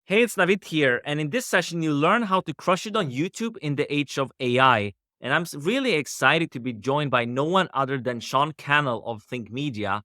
Hey, it's Navid here, and in this session, you learn how to crush it on YouTube in the age of AI. And I'm really excited to be joined by no one other than Sean Cannell of Think Media.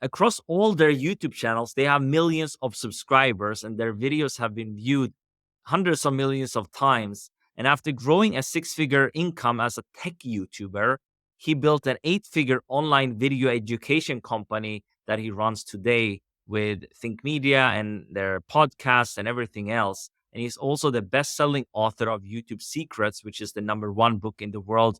Across all their YouTube channels, they have millions of subscribers, and their videos have been viewed hundreds of millions of times. And after growing a six-figure income as a tech YouTuber, he built an eight-figure online video education company that he runs today with Think Media and their podcasts and everything else. And he's also the best-selling author of YouTube Secrets, which is the #1 book in the world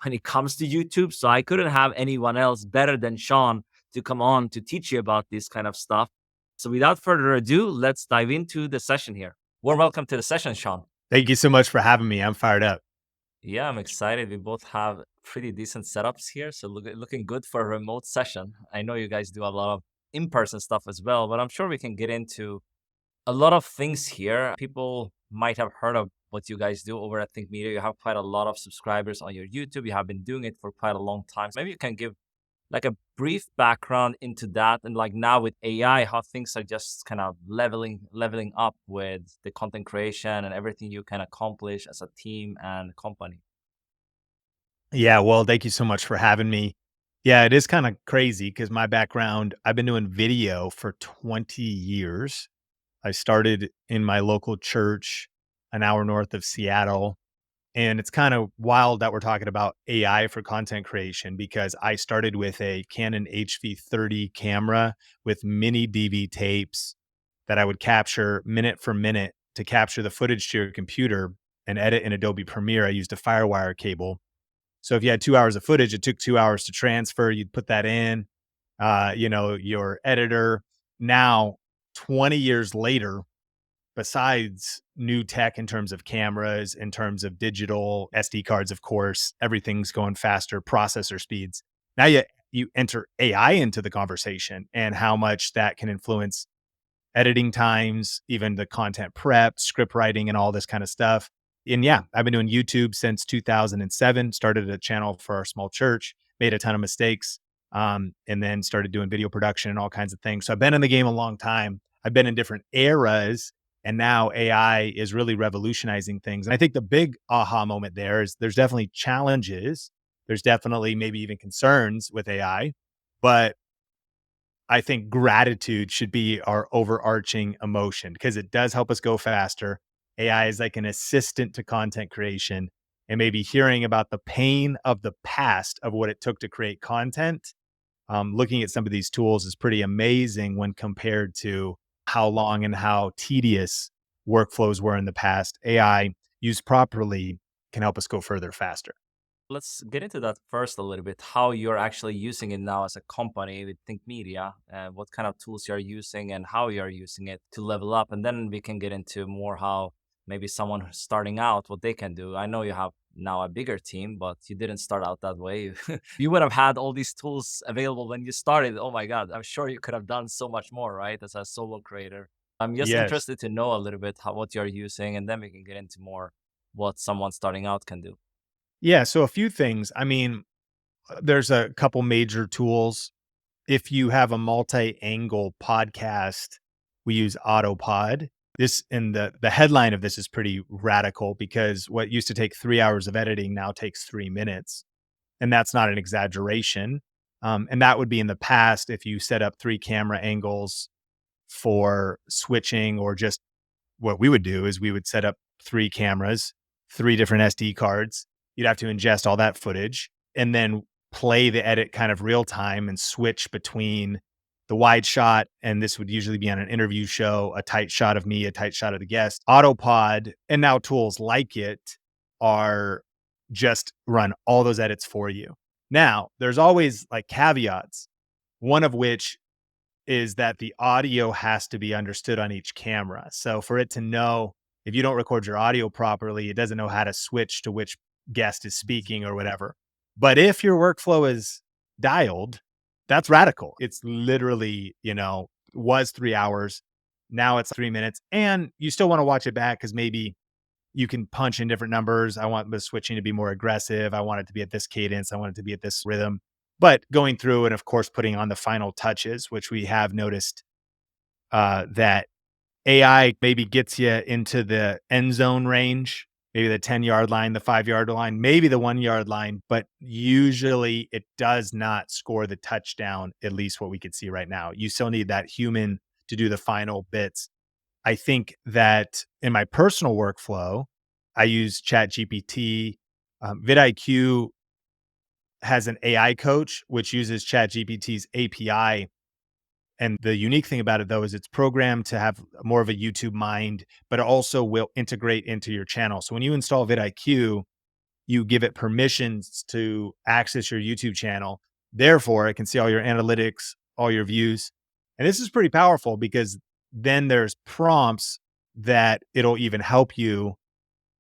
when it comes to YouTube. So I couldn't have anyone else better than Sean to come on to teach you about this kind of stuff. So without further ado, let's dive into the session here. Warm welcome to the session, Sean. Thank you so much for having me. I'm fired up. Yeah, I'm excited. We both have pretty decent setups here, so looking good for a remote session. I know you guys do a lot of in-person stuff as well, but I'm sure we can get into a lot of things here. People might have heard of what you guys do over at Think Media. You have quite a lot of subscribers on your YouTube. You have been doing it for quite a long time. So maybe you can give like a brief background into that, and like now with AI, how things are just kind of leveling up with the content creation and everything you can accomplish as a team and company. Yeah, well, thank you so much for having me. Yeah, it is kind of crazy because my background, I've been doing video for 20 years. I started in my local church an hour north of Seattle. And it's kind of wild that we're talking about AI for content creation because I started with a Canon HV30 camera with mini DV tapes that I would capture minute for minute to capture the footage to your computer and edit in Adobe Premiere. I used a Firewire cable. So if you had 2 hours of footage, it took 2 hours to transfer. You'd put that in, your editor. Now, 20 years later, besides new tech in terms of cameras, in terms of digital SD cards, of course, everything's going faster, processor speeds. Now you enter AI into the conversation and how much that can influence editing times, even the content prep, script writing, and all this kind of stuff. And yeah, I've been doing YouTube since 2007, started a channel for our small church, made a ton of mistakes, and then started doing video production and all kinds of things. So I've been in the game a long time. I've been in different eras, and now AI is really revolutionizing things. And I think the big aha moment there is there's definitely challenges. There's definitely maybe even concerns with AI, but I think gratitude should be our overarching emotion because it does help us go faster. AI is like an assistant to content creation, and maybe hearing about the pain of the past of what it took to create content. Looking at some of these tools is pretty amazing when compared to how long and how tedious workflows were in the past. AI used properly can help us go further faster. Let's get into that first a little bit, how you're actually using it now as a company with Think Media, what kind of tools you're using and how you're using it to level up. And then we can get into more how maybe someone who's starting out, what they can do. I know you have now a bigger team, but you didn't start out that way. You would have had all these tools available when you started. Oh my God, I'm sure you could have done so much more, right? As a solo creator. I'm just Yes. interested to know a little bit what you're using, and then we can get into more what someone starting out can do. Yeah. So a few things. I mean, there's a couple major tools. If you have a multi-angle podcast, we use Autopod. This and the headline of this is pretty radical because what used to take 3 hours of editing now takes 3 minutes, and that's not an exaggeration. And that would be in the past if you set up 3 camera angles for switching, or just what we would do is we would set up 3 cameras, 3 different SD cards. You'd have to ingest all that footage and then play the edit kind of real time and switch between the wide shot. And this would usually be on an interview show, a tight shot of me, a tight shot of the guest. Autopod and now tools like it are just run all those edits for you. Now, there's always like caveats, one of which is that the audio has to be understood on each camera. So for it to know, if you don't record your audio properly, it doesn't know how to switch to which guest is speaking or whatever. But if your workflow is dialed, that's radical. It's literally, was 3 hours. Now it's 3 minutes. And you still want to watch it back because maybe you can punch in different numbers. I want the switching to be more aggressive. I want it to be at this cadence. I want it to be at this rhythm. But going through and, of course, putting on the final touches, which we have noticed that AI maybe gets you into the end zone range, maybe the 10-yard line, the 5-yard line, maybe the 1-yard line, but usually it does not score the touchdown, at least what we could see right now. You still need that human to do the final bits. I think that in my personal workflow, I use ChatGPT. vidIQ has an AI coach, which uses ChatGPT's API. And the unique thing about it, though, is it's programmed to have more of a YouTube mind, but it also will integrate into your channel. So when you install vidIQ, you give it permissions to access your YouTube channel. Therefore, it can see all your analytics, all your views. And this is pretty powerful because then there's prompts that it'll even help you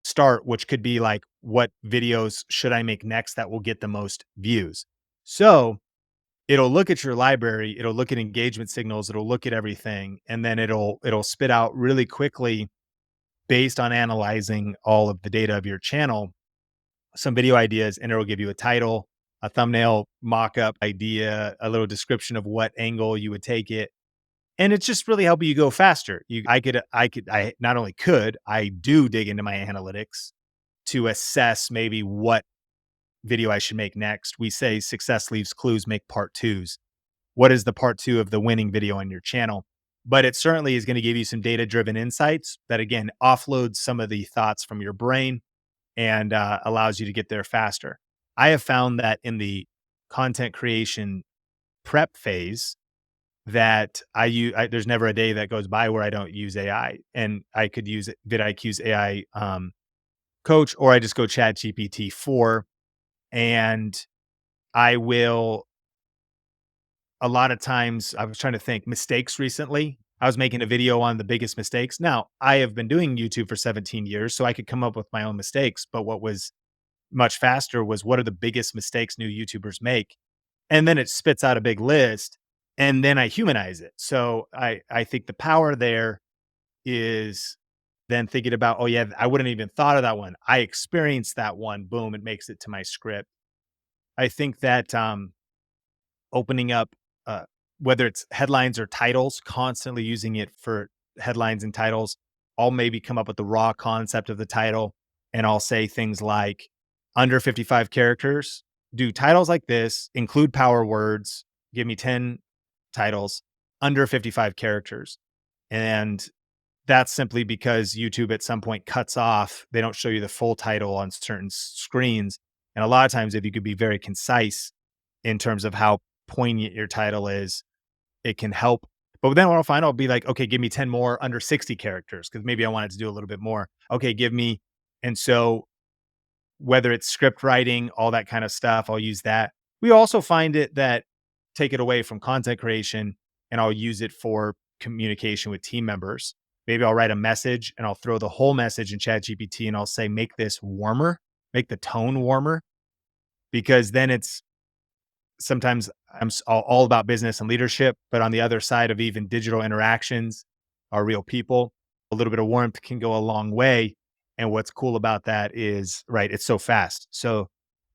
start, which could be like, what videos should I make next that will get the most views? So it'll look at your library, it'll look at engagement signals, it'll look at everything, and then it'll spit out really quickly based on analyzing all of the data of your channel, some video ideas, and it'll give you a title, a thumbnail, mock-up idea, a little description of what angle you would take it. And it's just really helping you go faster. I not only could, I do dig into my analytics to assess maybe what video I should make next. We say success leaves clues, make part twos. What is the part two of the winning video on your channel? But it certainly is going to give you some data driven insights that, again, offloads some of the thoughts from your brain and allows you to get there faster. I have found that in the content creation prep phase, that there's never a day that goes by where I don't use AI, and I could use vidIQ's AI coach, or I just go Chat GPT 4, and I will. A lot of times, I was trying to think mistakes recently. I was making a video on the biggest mistakes. Now, I have been doing YouTube for 17 years, so I could come up with my own mistakes. But what was much faster was, what are the biggest mistakes new YouTubers make? And then it spits out a big list, and then I humanize it. So I think the power there is then thinking about, oh yeah, I wouldn't even thought of that one. I experienced that one. Boom, it makes it to my script. I think that opening up, uh, whether it's headlines or titles, constantly using it for headlines and titles. I'll maybe come up with the raw concept of the title, and I'll say things like, under 55 characters, do titles like this, include power words, give me 10 titles under 55 characters. And that's simply because YouTube at some point cuts off, they don't show you the full title on certain screens. And a lot of times, if you could be very concise in terms of how poignant your title is, it can help. But then what I'll find, I'll be like, okay, give me 10 more under 60 characters, because maybe I wanted to do a little bit more. Okay, give me. And so whether it's script writing, all that kind of stuff, I'll use that. We also find it that take it away from content creation, and I'll use it for communication with team members. Maybe I'll write a message and I'll throw the whole message in ChatGPT, and I'll say, make this warmer, make the tone warmer, because then it's, sometimes all about business and leadership, but on the other side of even digital interactions are real people. A little bit of warmth can go a long way. And what's cool about that is, right, it's so fast. So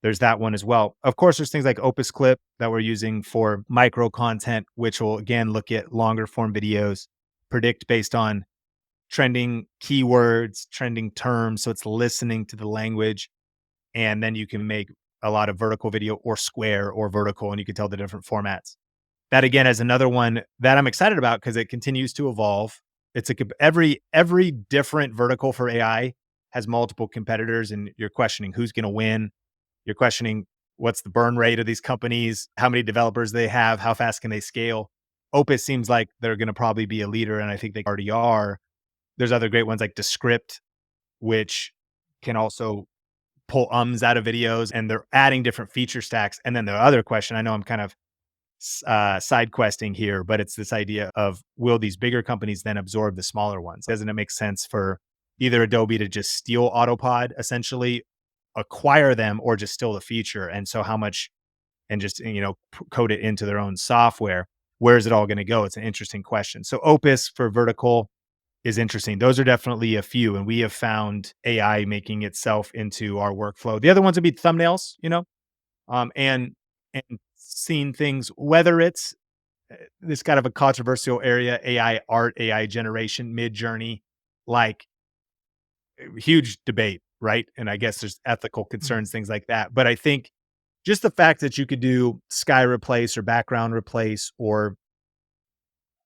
there's that one as well. Of course, there's things like Opus Clip that we're using for micro content, which will again look at longer form videos, predict based on trending keywords, trending terms. So it's listening to the language. And then you can make a lot of vertical video, or square or vertical, and you can tell the different formats. That again is another one that I'm excited about because it continues to evolve. It's every different vertical for AI has multiple competitors, and you're questioning who's going to win. You're questioning what's the burn rate of these companies, how many developers they have, how fast can they scale. Opus seems like they're going to probably be a leader, and I think they already are. There's other great ones like Descript, which can also pull ums out of videos, and they're adding different feature stacks. And then the other question, I know I'm kind of side questing here, but it's this idea of, will these bigger companies then absorb the smaller ones? Doesn't it make sense for either Adobe to just steal Autopod, essentially acquire them, or just steal the feature? And so how much, and just, code it into their own software? Where is it all going to go? It's an interesting question. So Opus for vertical is interesting. Those are definitely a few, and we have found AI making itself into our workflow. The other ones would be thumbnails, and seeing things, whether it's this kind of a controversial area, AI art, AI generation, mid journey, like huge debate, right? And I guess there's ethical Mhm. concerns, things like that. But I think just the fact that you could do sky replace or background replace or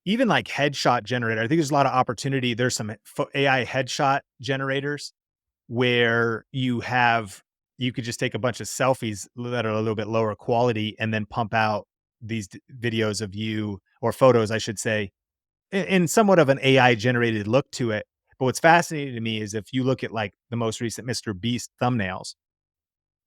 even like headshot generator, I think there's a lot of opportunity. There's some AI headshot generators where you could just take a bunch of selfies that are a little bit lower quality and then pump out these videos of you or photos, I should say, in somewhat of an AI generated look to it. But what's fascinating to me is if you look at like the most recent Mr. Beast thumbnails,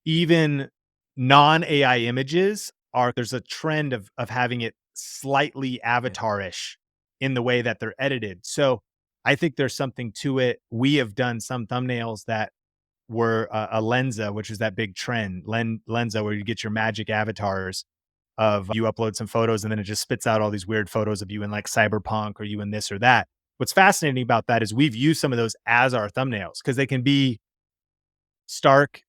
even non-AI images there's a trend of having it slightly Yeah. avatarish in the way that they're edited. So I think there's something to it. We have done some thumbnails that were a Lenza, which is that big trend, Lenza, where you get your magic avatars of you upload some photos and then it just spits out all these weird photos of you in like cyberpunk or you in this or that. What's fascinating about that is we've used some of those as our thumbnails because they can be stark,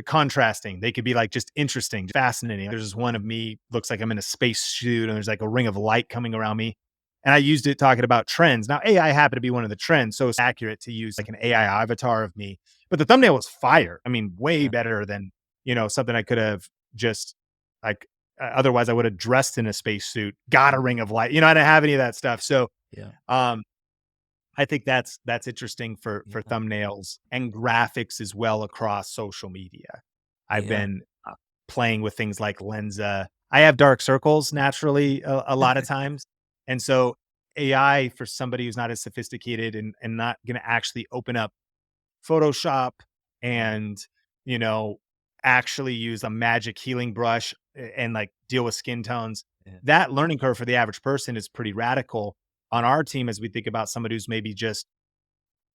contrasting. They could be like just interesting, fascinating. There's this one of me looks like I'm in a space suit, and there's like a ring of light coming around me. And I used it talking about trends. Now AI happened to be one of the trends, so it's accurate to use like an AI avatar of me. But the thumbnail was fire. I mean, way Yeah. better than something I could have just like. Otherwise, I would have dressed in a spacesuit, got a ring of light. I didn't have any of that stuff. So, Yeah. um, I think that's interesting for Yeah. thumbnails and graphics as well across social media. I've Yeah. been playing with things like Lenza. I have dark circles naturally a lot of times, and so AI for somebody who's not as sophisticated and not going to actually open up Photoshop Yeah. and you know actually use a magic healing brush and like deal with skin tones. Yeah. That learning curve for the average person is pretty radical on our team as we think about somebody who's maybe just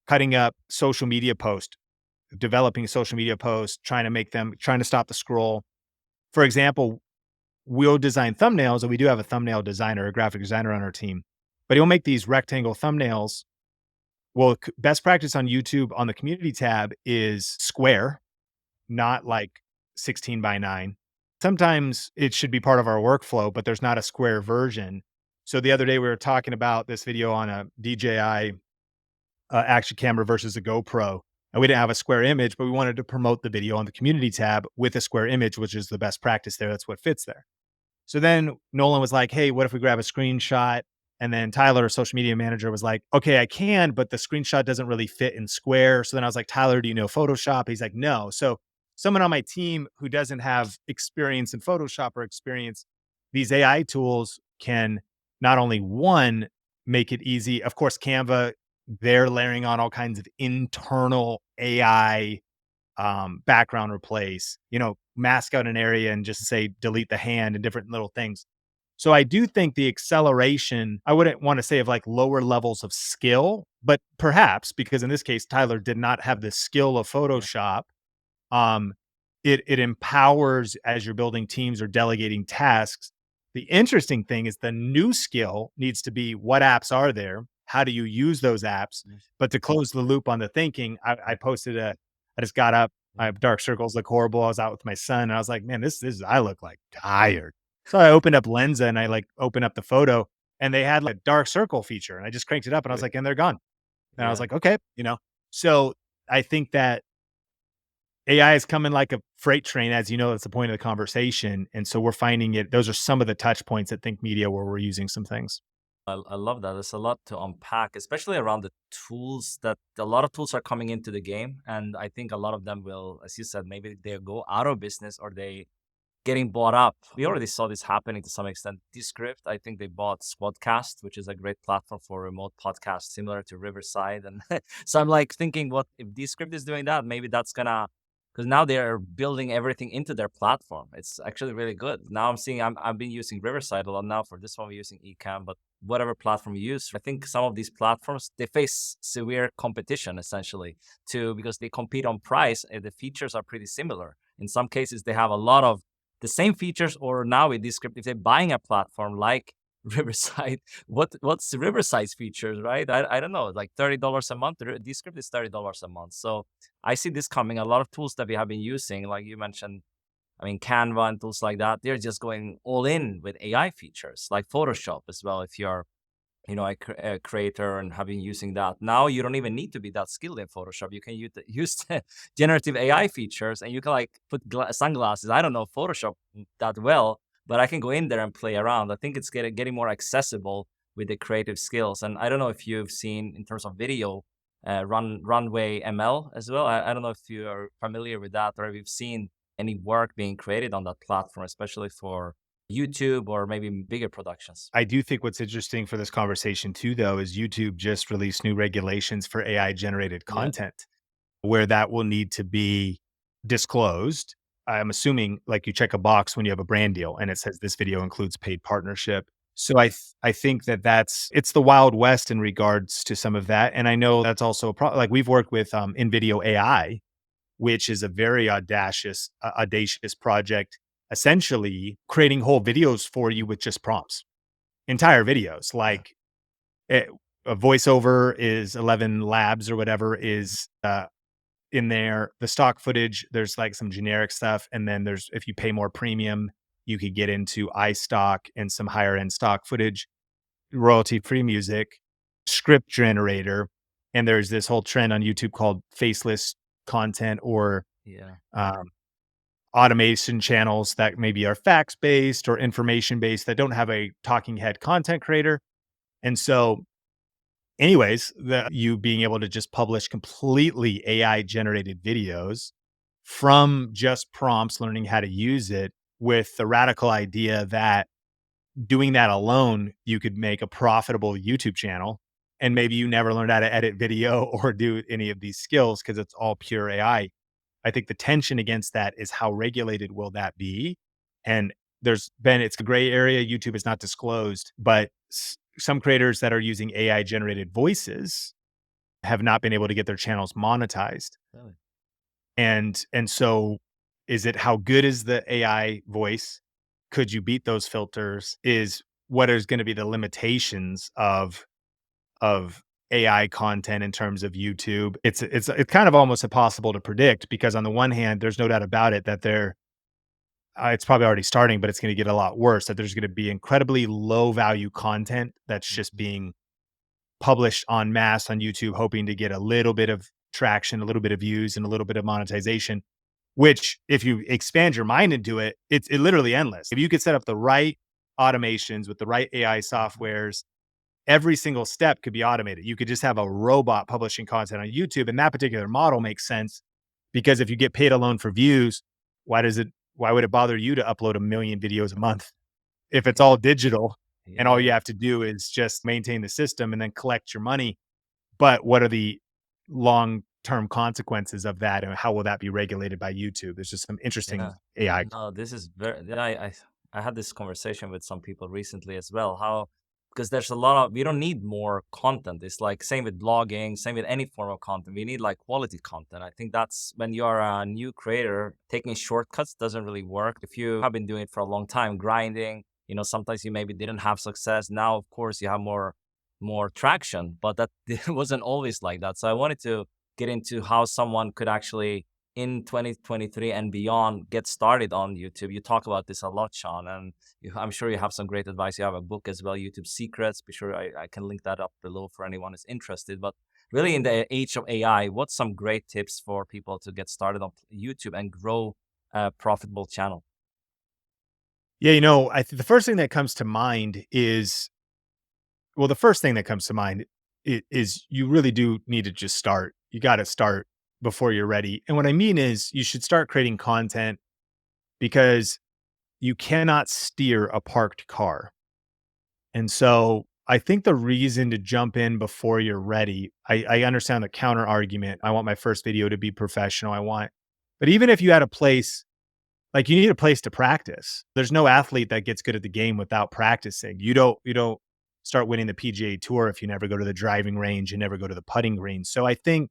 cutting up social media post, developing social media posts, trying to stop the scroll. For example, we'll design thumbnails, and we do have a thumbnail designer, a graphic designer on our team, but he'll make these rectangle thumbnails. Well, best practice on YouTube on the community tab is square, not like 16 by 9. Sometimes it should be part of our workflow, but there's not a square version. So the other day we were talking about this video on a DJI action camera versus a GoPro. And we didn't have a square image, but we wanted to promote the video on the community tab with a square image, which is the best practice there. That's what fits there. So then Nolan was like, "Hey, what if we grab a screenshot?" And then Tyler, our social media manager, was like, "Okay, I can, but the screenshot doesn't really fit in square." So then I was like, "Tyler, do you know Photoshop?" He's like, "No." So someone on my team who doesn't have experience in Photoshop or experience these AI tools can not only one make it easy. Of course, Canva, they're layering on all kinds of internal AI background replace, mask out an area and just say delete the hand and different little things. So I do think the acceleration, I wouldn't want to say of like lower levels of skill, but perhaps because in this case, Tyler did not have the skill of Yeah. Photoshop. Um, it empowers as you're building teams or delegating tasks. The interesting thing is the new skill needs to be what apps are there? How do you use those apps? Yeah. But to close the loop on the thinking, I just got up. I Yeah. have dark circles look horrible. I was out with my son and I was like, man, I look like tired. So I opened up Lenza and I like opened up the photo and they had like a dark circle feature and I just cranked it up and I was Great. like, and they're gone. And I was Yeah. like, okay. So I think that AI is coming like a freight train, as you know, that's the point of the conversation. And so we're finding those are some of the touch points at Think Media where we're using some things. I love that. There's a lot to unpack, especially around the tools that a lot of tools are coming into the game. And I think a lot of them will, as you said, maybe they'll go out of business or they getting bought up. We already saw this happening to some extent. Descript, I think they bought Squadcast, which is a great platform for remote podcasts, similar to Riverside. And so I'm like thinking, what if Descript is doing that? Maybe that's gonna because now they're building everything into their platform. It's actually really good. Now I'm seeing I've been using Riverside a lot now. For this one, we're using Ecamm, but whatever platform you use, I think some of these platforms they face severe competition essentially to because they compete on price. And the features are pretty similar. In some cases, they have a lot of the same features, or now with Descript, if they're buying a platform like Riverside, what's Riverside's features, right? I don't know, like $30 a month. Descript is $30 a month. So I see this coming. A lot of tools that we have been using, like you mentioned, I mean, Canva and tools like that, they're just going all in with AI features like Photoshop as well. If you're a creator and have been using that. Now you don't even need to be that skilled in Photoshop. You can use the generative AI features, and you can like put sunglasses. I don't know Photoshop that well, but I can go in there and play around. I think it's getting more accessible with the creative skills. And I don't know if you've seen in terms of video, Runway ML as well. I don't know if you are familiar with that, or if you've seen any work being created on that platform, especially for YouTube or maybe bigger productions. I do think what's interesting for this conversation too, though, is YouTube just released new regulations for AI generated Yeah. content where that will need to be disclosed. I'm assuming like you check a box when you have a brand deal and it says this video includes paid partnership. So I think that it's the Wild West in regards to some of that. And I know that's also like we've worked with InVideo AI, which is a very audacious project, essentially creating whole videos for you with just prompts, entire videos. Yeah. Like a voiceover is 11 labs or whatever is in there. The stock footage, there's like some generic stuff. And then there's, if you pay more premium, you could get into iStock and some higher end stock footage, royalty free music, script generator. And there's this whole trend on YouTube called faceless content or Yeah. um, automation channels that maybe are facts based or information based that don't have a talking head content creator. And so, anyways, you being able to just publish completely AI generated videos from just prompts, learning how to use it with the radical idea that doing that alone, you could make a profitable YouTube channel. And maybe you never learned how to edit video or do any of these skills because it's all pure I think the tension against that is how regulated will that be? And it's a gray area. YouTube is not disclosed, but some creators that are using AI generated voices have not been able to get their channels monetized. Really? And so is it how good is the AI voice? Could you beat those filters? Is what is going to be the limitations of AI content in terms of YouTube? It's kind of almost impossible to predict because on the one hand, there's no doubt about it that it's probably already starting, but it's going to get a lot worse. That there's going to be incredibly low value content that's just Mhm. being published en masse on YouTube, hoping to get a little bit of traction, a little bit of views, and a little bit of monetization. Which, if you expand your mind into it, it's literally endless. If you could set up the right automations with the right AI Mhm. softwares, every single step could be automated. You could just have a robot publishing content on YouTube, and that particular model makes sense because if you get paid alone for views, why would it bother you to upload a million videos a month if it's all digital and all you Yeah. have to do is just maintain the system and then collect your money? But what are the long-term consequences of that, and how will that be regulated by YouTube? There's just some interesting Yeah. AI. No, this is very. Yeah, I had this conversation with some people recently as well. How because there's a lot of we don't need more content. It's like same with blogging, same with any form of content. We need like quality content. I think that's when you're a new creator, taking shortcuts doesn't really work. If you have been doing it for a long time, grinding, sometimes you maybe didn't have success. Now, of course, you have more traction, but that it wasn't always like that. So I wanted to get into how someone could actually in 2023 and beyond get started on YouTube. You talk about this a lot, Sean, and I'm sure you have some great advice. You have a book as well, YouTube Secrets. Be sure I can link that up below for anyone who's interested. But really, in the age of AI, what's some great tips for people to get started on YouTube and grow a profitable channel? Yeah, the first thing that comes to mind is the first thing that comes to mind is you really do need to just start. You gotta start before you're ready, and what I mean is you should start creating content because you cannot steer a parked car. And so I think the reason to jump in before you're ready, I understand the counter argument. I want my first video to be professional. But even if you had a place, like you need a place to practice. There's no athlete that gets good at the game without practicing. You don't start winning the PGA Tour if you never go to the driving range and never go to the putting green. So I think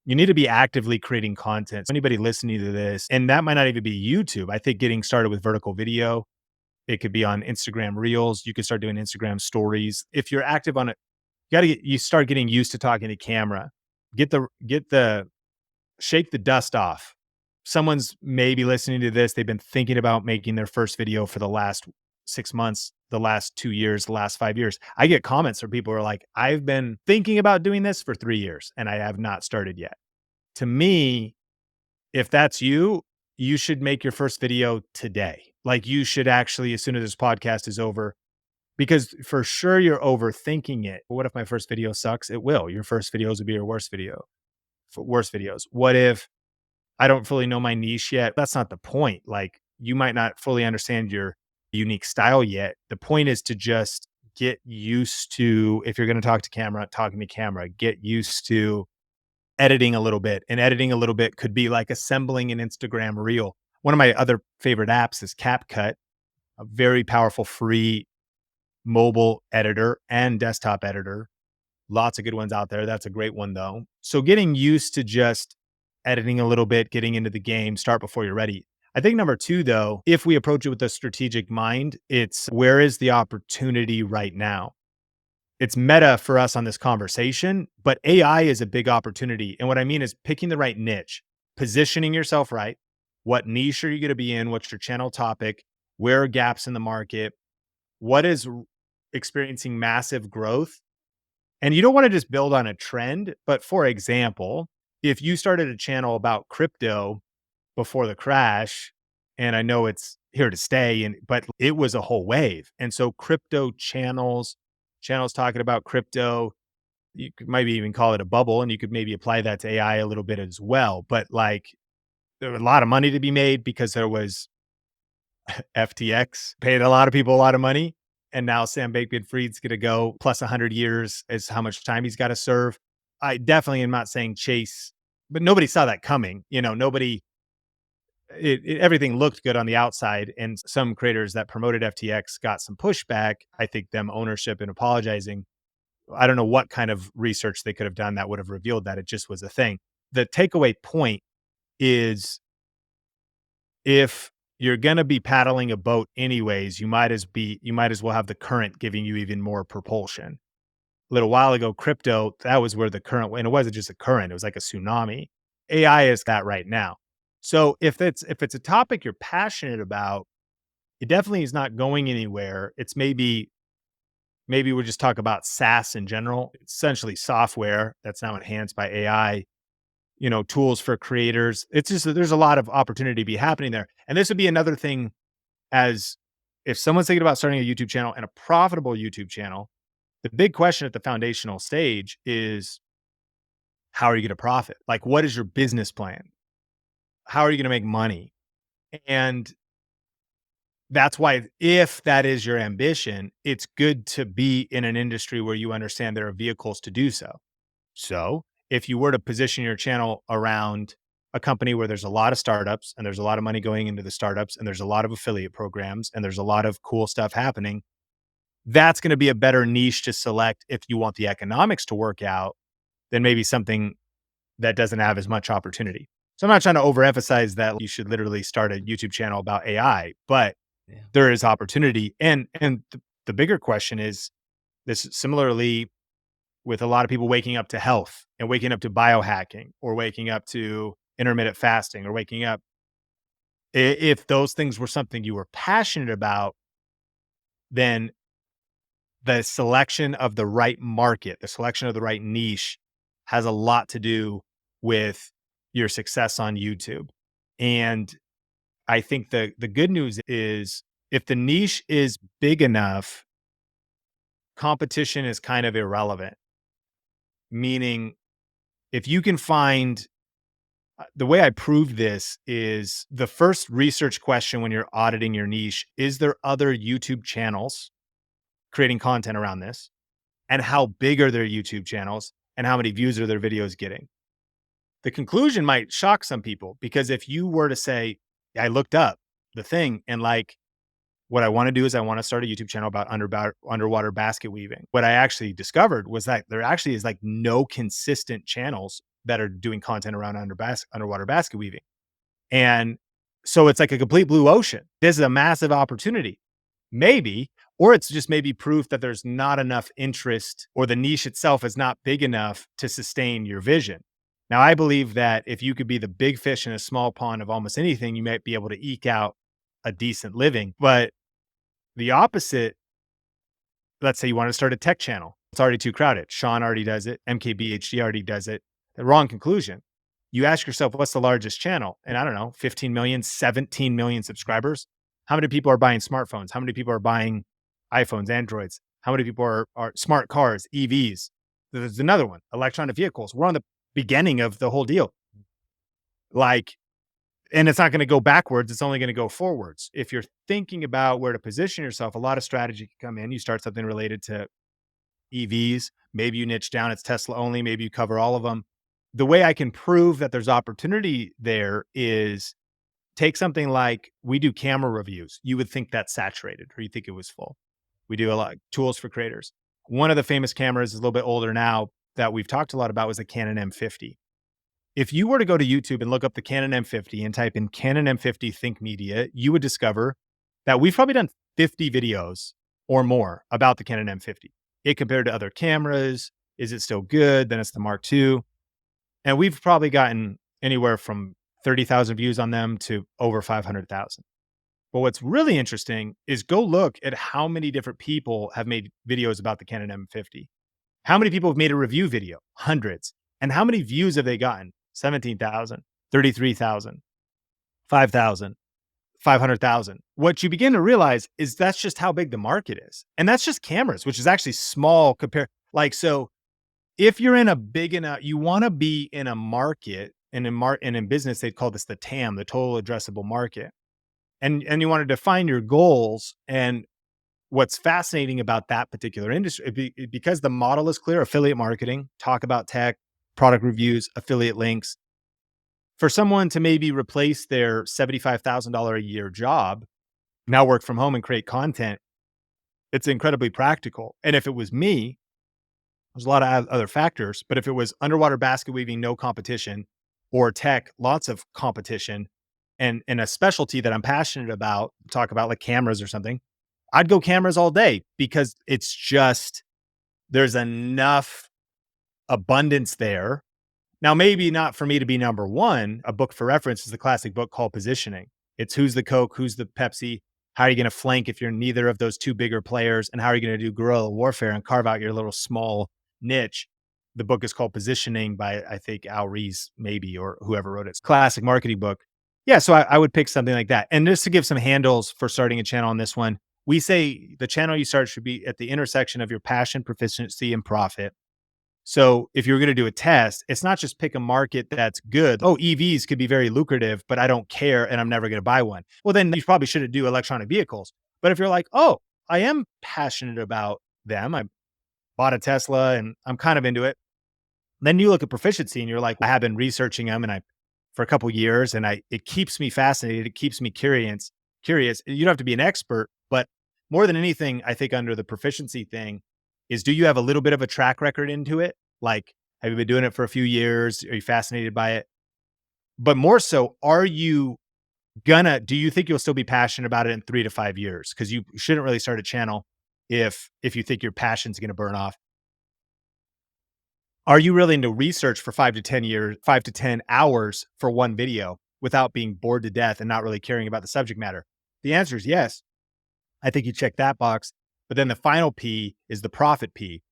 you need to be actively creating content. So anybody listening to this, and that might not even be YouTube. I think getting started with vertical video, it could be on Instagram Reels. You could start doing Instagram stories. If you're active on it, you start getting used to talking to camera. Get the shake the dust off, someone's maybe listening to this, they've been thinking about making their first video for the last 6 months, the last 2 years, the last 5 years. I get comments where people are like, "I've been thinking about doing this for 3 years and I have not started yet." To me, if that's you, you should make your first video today. Like, you should actually, as soon as this podcast is over, because for sure you're overthinking it. What if my first video sucks? It will. Your first videos will be your worst worst videos. What if I don't fully know my niche yet? That's not the point. Like, you might not fully understand your unique style yet. The point is to just get used to, if you're going to talk to camera, talking to camera, get used to editing a little bit. And editing a little bit could be like assembling an Instagram reel. One of my other favorite apps is CapCut, a very powerful free mobile editor and desktop editor. Lots of good ones out there. That's a great one though. So getting used to just editing a little bit, getting into the game, start before you're ready. I think number 2 though, if we approach it with a strategic mind, it's where is the opportunity right now? It's meta for us on this conversation, but AI is a big opportunity. And what I mean is picking the right niche, positioning yourself right. What niche are you going to be in? What's your channel topic? Where are gaps in the market? What is experiencing massive growth? And you don't want to just build on a trend, but for example, if you started a channel about crypto before the crash, and I know it's here to stay, but it was a whole wave. And so crypto channels talking about crypto, you could maybe even call it a bubble, and you could maybe apply that to AI a little bit as well. But like, there was a lot of money to be made because there was FTX paid a lot of people a lot of money. And now Sam Bankman-Fried's going to go plus 100 years is how much time he's got to serve. I definitely am not saying chase, but nobody saw that coming. You know, nobody, everything looked good on the outside. And some creators that promoted FTX got some pushback. I think them ownership and apologizing. I don't know what kind of research they could have done that would have revealed that it just was a thing. The takeaway point is, if you're going to be paddling a boat anyways, you might as well have the current giving you even more propulsion. A little while ago, crypto, that was where the current, and it wasn't just a current, it was like a tsunami. AI is that right now. So if it's a topic you're passionate about, it definitely is not going anywhere. It's maybe we'll just talk about SaaS in general. It's essentially software that's now enhanced by AI, tools for creators. It's just that there's a lot of opportunity to be happening there. And this would be another thing, as if someone's thinking about starting a YouTube channel, and a profitable YouTube channel, the big question at the foundational stage is, how are you going to profit? Like, what is your business plan? How are you going to make money? And that's why, if that is your ambition, it's good to be in an industry where you understand there are vehicles to do so. So if you were to position your channel around a company where there's a lot of startups and there's a lot of money going into the startups and there's a lot of affiliate programs and there's a lot of cool stuff happening, that's going to be a better niche to select if you want the economics to work out than maybe something that doesn't have as much opportunity. So I'm not trying to overemphasize that you should literally start a YouTube channel about AI, but there is opportunity. And the bigger question is this: similarly, with a lot of people waking up to health and waking up to biohacking or waking up to intermittent fasting or waking up, if those things were something you were passionate about, then the selection of the right market, the selection of the right niche has a lot to do with your success on YouTube. And I think the good news is, if the niche is big enough, competition is kind of irrelevant. Meaning, if you can find, the way I proved this is, the first research question when you're auditing your niche: is there other YouTube channels creating content around this? And how big are their YouTube channels? And how many views are their videos getting? The conclusion might shock some people, because if you were to say, I looked up the thing and like, what I want to do is I want to start a YouTube channel about underwater basket weaving. What I actually discovered was that there actually is like no consistent channels that are doing content around underwater basket weaving. And so it's like a complete blue ocean. This is a massive opportunity. Maybe, or it's just maybe proof that there's not enough interest, or the niche itself is not big enough to sustain your vision. Now, I believe that if you could be the big fish in a small pond of almost anything, you might be able to eke out a decent living. But the opposite, let's say you want to start a tech channel. It's already too crowded. Sean already does it. MKBHD already does it. The wrong conclusion. You ask yourself, what's the largest channel? And I don't know, 15 million, 17 million subscribers. How many people are buying smartphones? How many people are buying iPhones, Androids? How many people are smart cars, EVs? There's another one, electronic vehicles. We're on the beginning of the whole deal. Like, and it's not going to go backwards. It's only going to go forwards. If you're thinking about where to position yourself, a lot of strategy can come in. You start something related to EVs. Maybe you niche down, it's Tesla only. Maybe you cover all of them. The way I can prove that there's opportunity there is take something like we do camera reviews. You would think that's saturated or you think it was full. We do a lot of tools for creators. One of the famous cameras is a little bit older now that we've talked a lot about was the Canon M50. If you were to go to YouTube and look up the Canon M50 and type in Canon M50 Think Media, you would discover that we've probably done 50 videos or more about the Canon M50. It compared to other cameras. Is it still good? Then it's the Mark II. And we've probably gotten anywhere from 30,000 views on them to over 500,000. But what's really interesting is go look at how many different people have made videos about the Canon M50. How many people have made a review video? Hundreds. And how many views have they gotten? 17,000, 33,000, 5,000, 500,000. What you begin to realize is that's just how big the market is. And that's just cameras, which is actually small compared. Like, so if you're in a big enough, you want to be in a market, and in business, they call this the TAM, the total addressable market. And you want to define your goals. And what's fascinating about that particular industry, because the model is clear, affiliate marketing, talk about tech, product reviews, affiliate links. For someone to maybe replace their $75,000 a year job, now work from home and create content, it's incredibly practical. And if it was me, there's a lot of other factors, but if it was underwater basket weaving, no competition, or tech, lots of competition, and a specialty that I'm passionate about, talk about like cameras or something, I'd go cameras all day because it's just, there's enough abundance there. Now, maybe not for me to be number one. A book for reference is the classic book called Positioning. It's who's the Coke, who's the Pepsi, how are you going to flank if you're neither of those two bigger players, and how are you going to do guerrilla warfare and carve out your little small niche. The book is called Positioning by, I think, Al Rees, maybe, or whoever wrote it. It's a classic marketing book. Yeah, so I would pick something like that. And just to give some handles for starting a channel on this one, we say the channel you start should be at the intersection of your passion, proficiency, and profit. So if you're going to do a test, it's not just pick a market that's good. Oh, EVs could be very lucrative, but I don't care and I'm never going to buy one. Well, then you probably shouldn't do electronic vehicles. But if you're like, oh, I am passionate about them, I bought a Tesla and I'm kind of into it. Then you look at proficiency and you're like, I have been researching them and for a couple of years, and it keeps me fascinated. It keeps me curious. You don't have to be an expert, but more than anything, I think under the proficiency thing is, do you have a little bit of a track record into it? Like, have you been doing it for a few years? Are you fascinated by it? But more so, do you think you'll still be passionate about it in 3 to 5 years? Because you shouldn't really start a channel if you think your passion's going to burn off. Are you willing to research for 5 to 10 years, 5 to 10 hours for one video without being bored to death and not really caring about the subject matter? The answer is yes. I think you check that box. But then the final P is the profit P: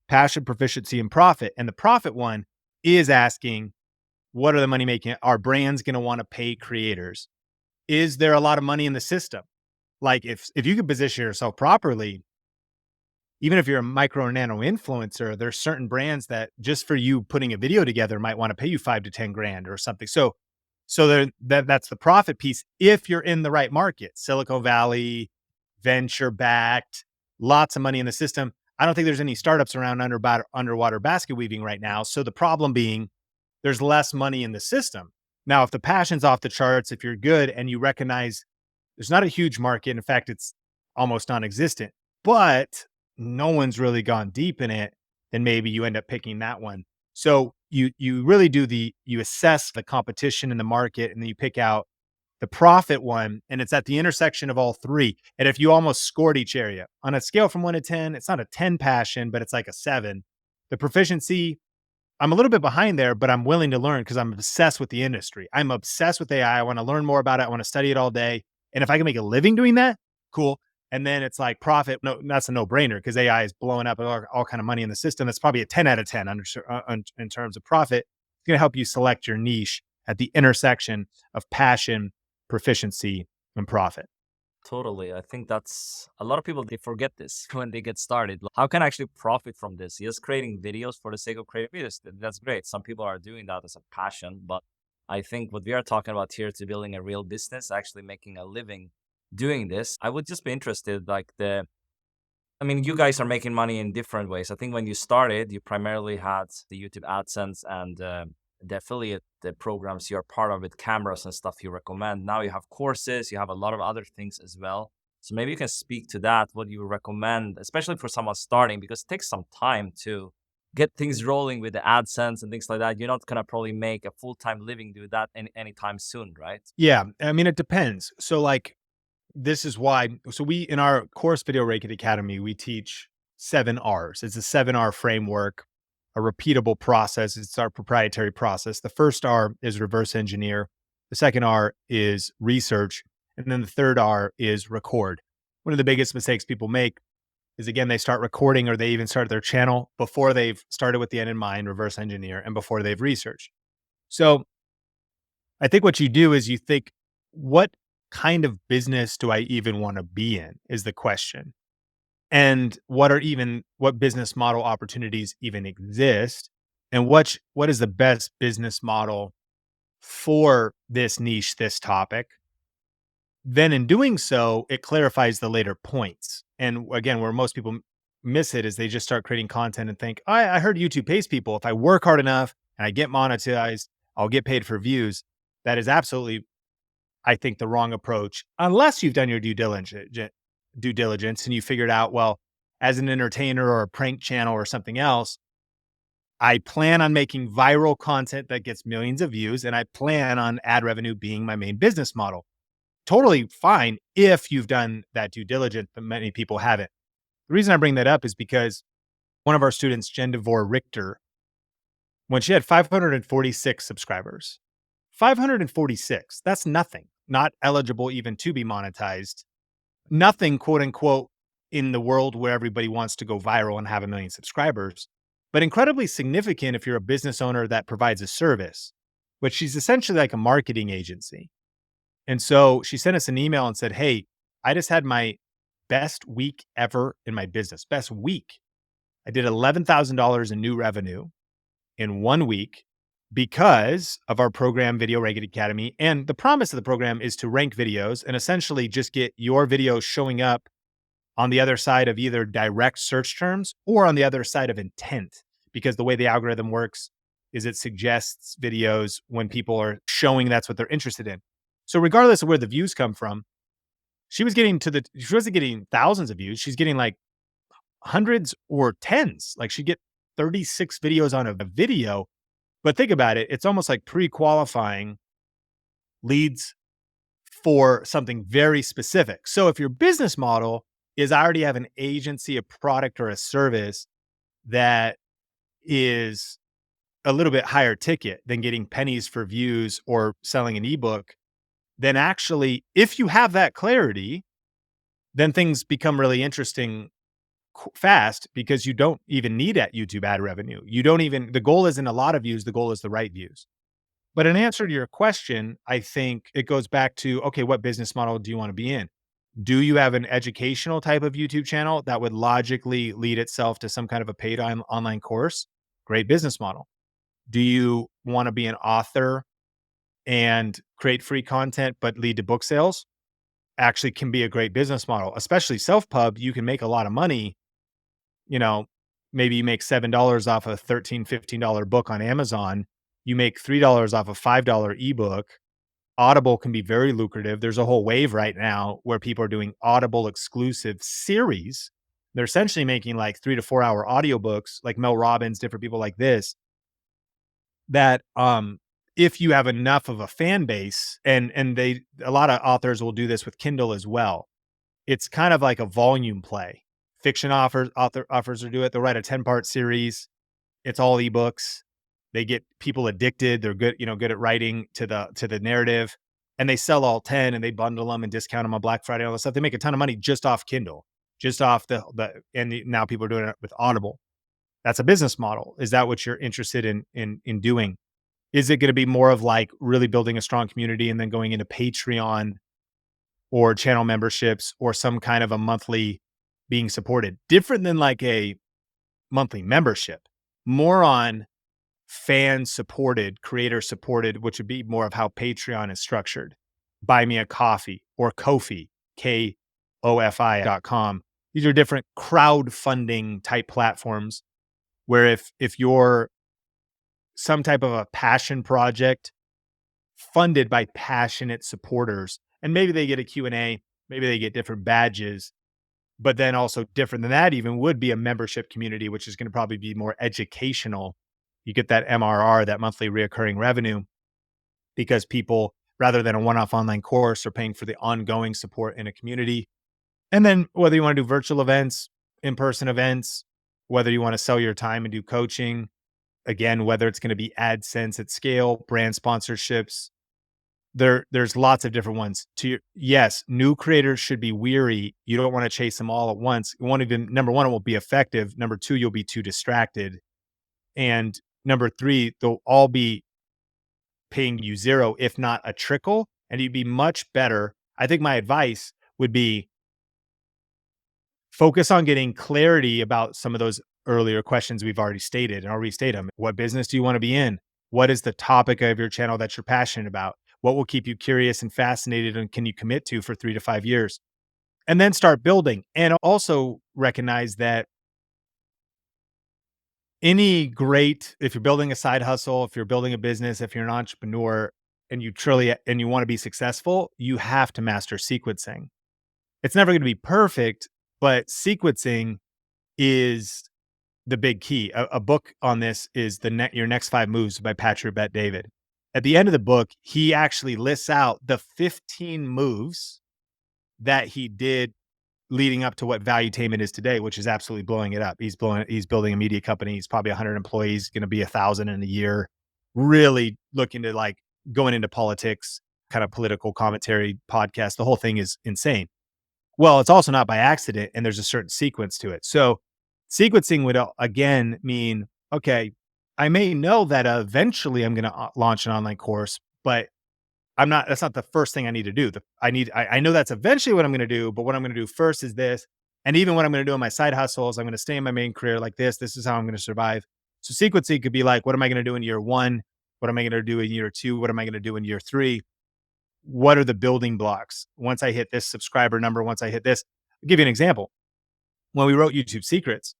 passion, proficiency, and profit. And the profit one is asking, what are the money making? Are brands going to want to pay creators? Is there a lot of money in the system? Like if you can position yourself properly, even if you're a micro or nano influencer, there's certain brands that just for you putting a video together might want to pay you 5 to 10 grand or something. So that's the profit piece. If you're in the right market, Silicon Valley, venture backed, lots of money in the system. I don't think there's any startups around underwater basket weaving right now. So the problem being there's less money in the system. Now, if the passion's off the charts, if you're good and you recognize there's not a huge market, in fact, it's almost non-existent, but no one's really gone deep in it, then maybe you end up picking that one. So you really do you assess the competition in the market, and then you pick out the profit one, and it's at the intersection of all three. And if you almost scored each area on a scale from 1 to 10, it's not a 10 passion, but it's like a 7. The proficiency, I'm a little bit behind there, but I'm willing to learn because I'm obsessed with the industry. I'm obsessed with AI. I want to learn more about it. I want to study it all day. And if I can make a living doing that, cool. And then it's like profit. No, that's a no brainer because AI is blowing up all kind of money in the system. That's probably a 10 out of 10 in terms of profit. It's going to help you select your niche at the intersection of passion, proficiency, and profit. Totally. I think that's a lot of people, they forget this when they get started. Like, how can I actually profit from this? Just creating videos for the sake of creating videos. That's great. Some people are doing that as a passion, but I think what we are talking about here to building a real business, actually making a living doing this. I would just be interested, like I mean, you guys are making money in different ways. I think when you started, you primarily had the YouTube AdSense and the affiliate the programs you're part of with cameras and stuff you recommend. Now you have courses, you have a lot of other things as well. So maybe you can speak to that, what you recommend, especially for someone starting, because it takes some time to get things rolling with the AdSense and things like that. You're not going to probably make a full-time living do that anytime soon, right? Yeah. I mean, it depends. So, like, this is why. So, we, in our course Video Rate Academy, we teach 7 R's. It's a 7 R framework, a repeatable process. It's our proprietary process. The first R is reverse engineer. The second R is research. And then the third R is record. One of the biggest mistakes people make is, again, they start recording or they even start their channel before they've started with the end in mind, reverse engineer, and before they've researched. So I think what you do is you think, what kind of business do I even want to be in is the question. And what business model opportunities even exist? And what is the best business model for this niche, this topic? Then in doing so, it clarifies the later points. And again, where most people miss it is they just start creating content and think, I heard YouTube pays people. If I work hard enough and I get monetized, I'll get paid for views. That is absolutely, I think, the wrong approach, unless you've done your due diligence and you figured out, well, as an entertainer or a prank channel or something else, I plan on making viral content that gets millions of views, and I plan on ad revenue being my main business model. Totally fine if you've done that due diligence, but many people haven't. The reason I bring that up is because one of our students, Jen DeVore Richter, when she had 546 subscribers, 546, that's nothing, not eligible even to be monetized. Nothing, quote unquote, in the world where everybody wants to go viral and have 1 million subscribers, but incredibly significant if you're a business owner that provides a service, which she's essentially like a marketing agency. And so she sent us an email and said, hey, I just had my best week ever in my business. Best week. I did $11,000 in new revenue in 1 week because of our program, Video Ranking Academy. And the promise of the program is to rank videos and essentially just get your video showing up on the other side of either direct search terms or on the other side of intent. Because the way the algorithm works is it suggests videos when people are showing that's what they're interested in. So regardless of where the views come from, she wasn't getting thousands of views. She's getting like hundreds or tens. Like, she'd get 36 videos on a video. But think about it. It's almost like pre-qualifying leads for something very specific. So if your business model is, I already have an agency, a product, or a service that is a little bit higher ticket than getting pennies for views or selling an ebook, then actually, if you have that clarity, then things become really interesting fast, because you don't even need that YouTube ad revenue. The goal isn't a lot of views. The goal is the right views. But in answer to your question, I think it goes back to, okay, what business model do you want to be in? Do you have an educational type of YouTube channel that would logically lead itself to some kind of a paid online course? Great business model. Do you want to be an author and create free content but lead to book sales? Actually can be a great business model, especially self-pub. You can make a lot of money. You know, maybe you make $7 off a $13, $15 book on Amazon. You make $3 off a $5 ebook. Audible can be very lucrative. There's a whole wave right now where people are doing Audible exclusive series. They're essentially making like 3 to 4 hour audiobooks, like Mel Robbins, different people like this, that if you have enough of a fan base, and a lot of authors will do this with Kindle as well. It's kind of like a volume play. Fiction authors will do it. They'll write a 10-part series. It's all ebooks. They get people addicted. They're good, good at writing to the narrative, and they sell all 10 and they bundle them and discount them on Black Friday, all this stuff. They make a ton of money just off Kindle, just off now people are doing it with Audible. That's a business model. Is that what you're interested in doing? Is it going to be more of like really building a strong community and then going into Patreon or channel memberships or some kind of a monthly being supported? Different than like a monthly membership, more on fan supported, creator supported, which would be more of how Patreon is structured. Buy Me a Coffee or Ko-fi, KOFI.com. These are different crowdfunding type platforms where if you're some type of a passion project funded by passionate supporters, and maybe they get a Q&A, maybe they get different badges, but then also different than that even would be a membership community, which is going to probably be more educational. You get that MRR, that monthly reoccurring revenue, because people, rather than a one-off online course, are paying for the ongoing support in a community. And then whether you want to do virtual events, in-person events, whether you want to sell your time and do coaching, again, whether it's going to be AdSense at scale, brand sponsorships, there's lots of different ones. Yes, new creators should be weary. You don't want to chase them all at once. You won't even, number one, it won't be effective. Number two, you'll be too distracted. And number three, they'll all be paying you zero, if not a trickle. And you'd be much better. I think my advice would be focus on getting clarity about some of those earlier questions we've already stated, and I'll restate them. What business do you want to be in? What is the topic of your channel that you're passionate about? What will keep you curious and fascinated, and can you commit to for 3 to 5 years? And then start building. And also recognize that if you're building a side hustle, if you're building a business, if you're an entrepreneur and you want to be successful, you have to master sequencing. It's never going to be perfect, but sequencing is the big key. A book on this is Your Next 5 Moves by Patrick Bet-David. At the end of the book, he actually lists out the 15 moves that he did leading up to what Valuetainment is today, which is absolutely blowing it up. He's building a media company. He's probably 100 employees, going to be 1,000 in a year, really looking to like going into politics, kind of political commentary podcast. The whole thing is insane. Well, it's also not by accident, and there's a certain sequence to it. So sequencing would again mean, okay, I may know that eventually I'm going to launch an online course, but that's not the first thing I need to do. I know that's eventually what I'm going to do, but what I'm going to do first is this. And even what I'm going to do in my side hustles, I'm going to stay in my main career like this. This is how I'm going to survive. So sequencing could be like, what am I going to do in year 1? What am I going to do in year 2? What am I going to do in year 3? What are the building blocks? Once I hit this subscriber number, once I hit this, I'll give you an example. When we wrote YouTube Secrets,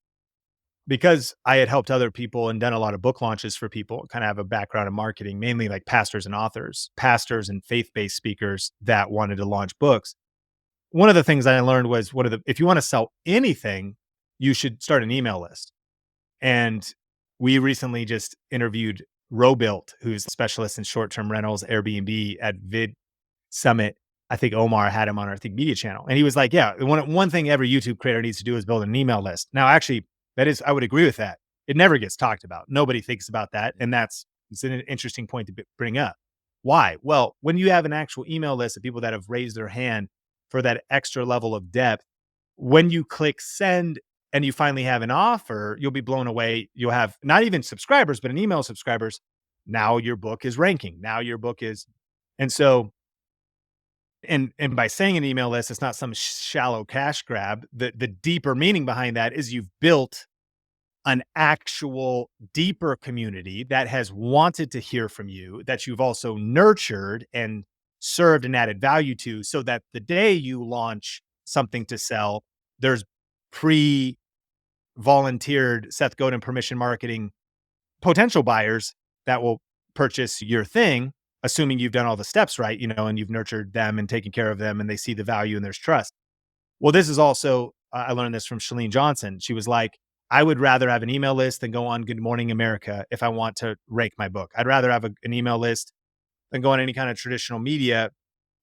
because I had helped other people and done a lot of book launches for people, kind of have a background in marketing, mainly like pastors and authors, pastors and faith-based speakers that wanted to launch books. One of the things I learned was if you want to sell anything, you should start an email list. And we recently just interviewed Robuilt, who's a specialist in short-term rentals, Airbnb at Vid Summit. I think Omar had him on our Think Media channel. And he was like, yeah, one thing every YouTube creator needs to do is build an email list. Now, actually, I would agree with that. It never gets talked about. Nobody thinks about that. And it's an interesting point to bring up. Why? Well, when you have an actual email list of people that have raised their hand for that extra level of depth, when you click send and you finally have an offer, you'll be blown away. You'll have not even subscribers, but an email subscribers. Now your book is ranking. And so, and by saying an email list, it's not some shallow cash grab. The deeper meaning behind that is you've built an actual deeper community that has wanted to hear from you, that you've also nurtured and served and added value to, so that the day you launch something to sell, there's pre-volunteered Seth Godin permission marketing potential buyers that will purchase your thing, assuming you've done all the steps right, and you've nurtured them and taken care of them and they see the value and there's trust. Well, this is also, I learned this from Chalene Johnson. She was like, I would rather have an email list than go on Good Morning America if I want to rank my book. I'd rather have an email list than go on any kind of traditional media,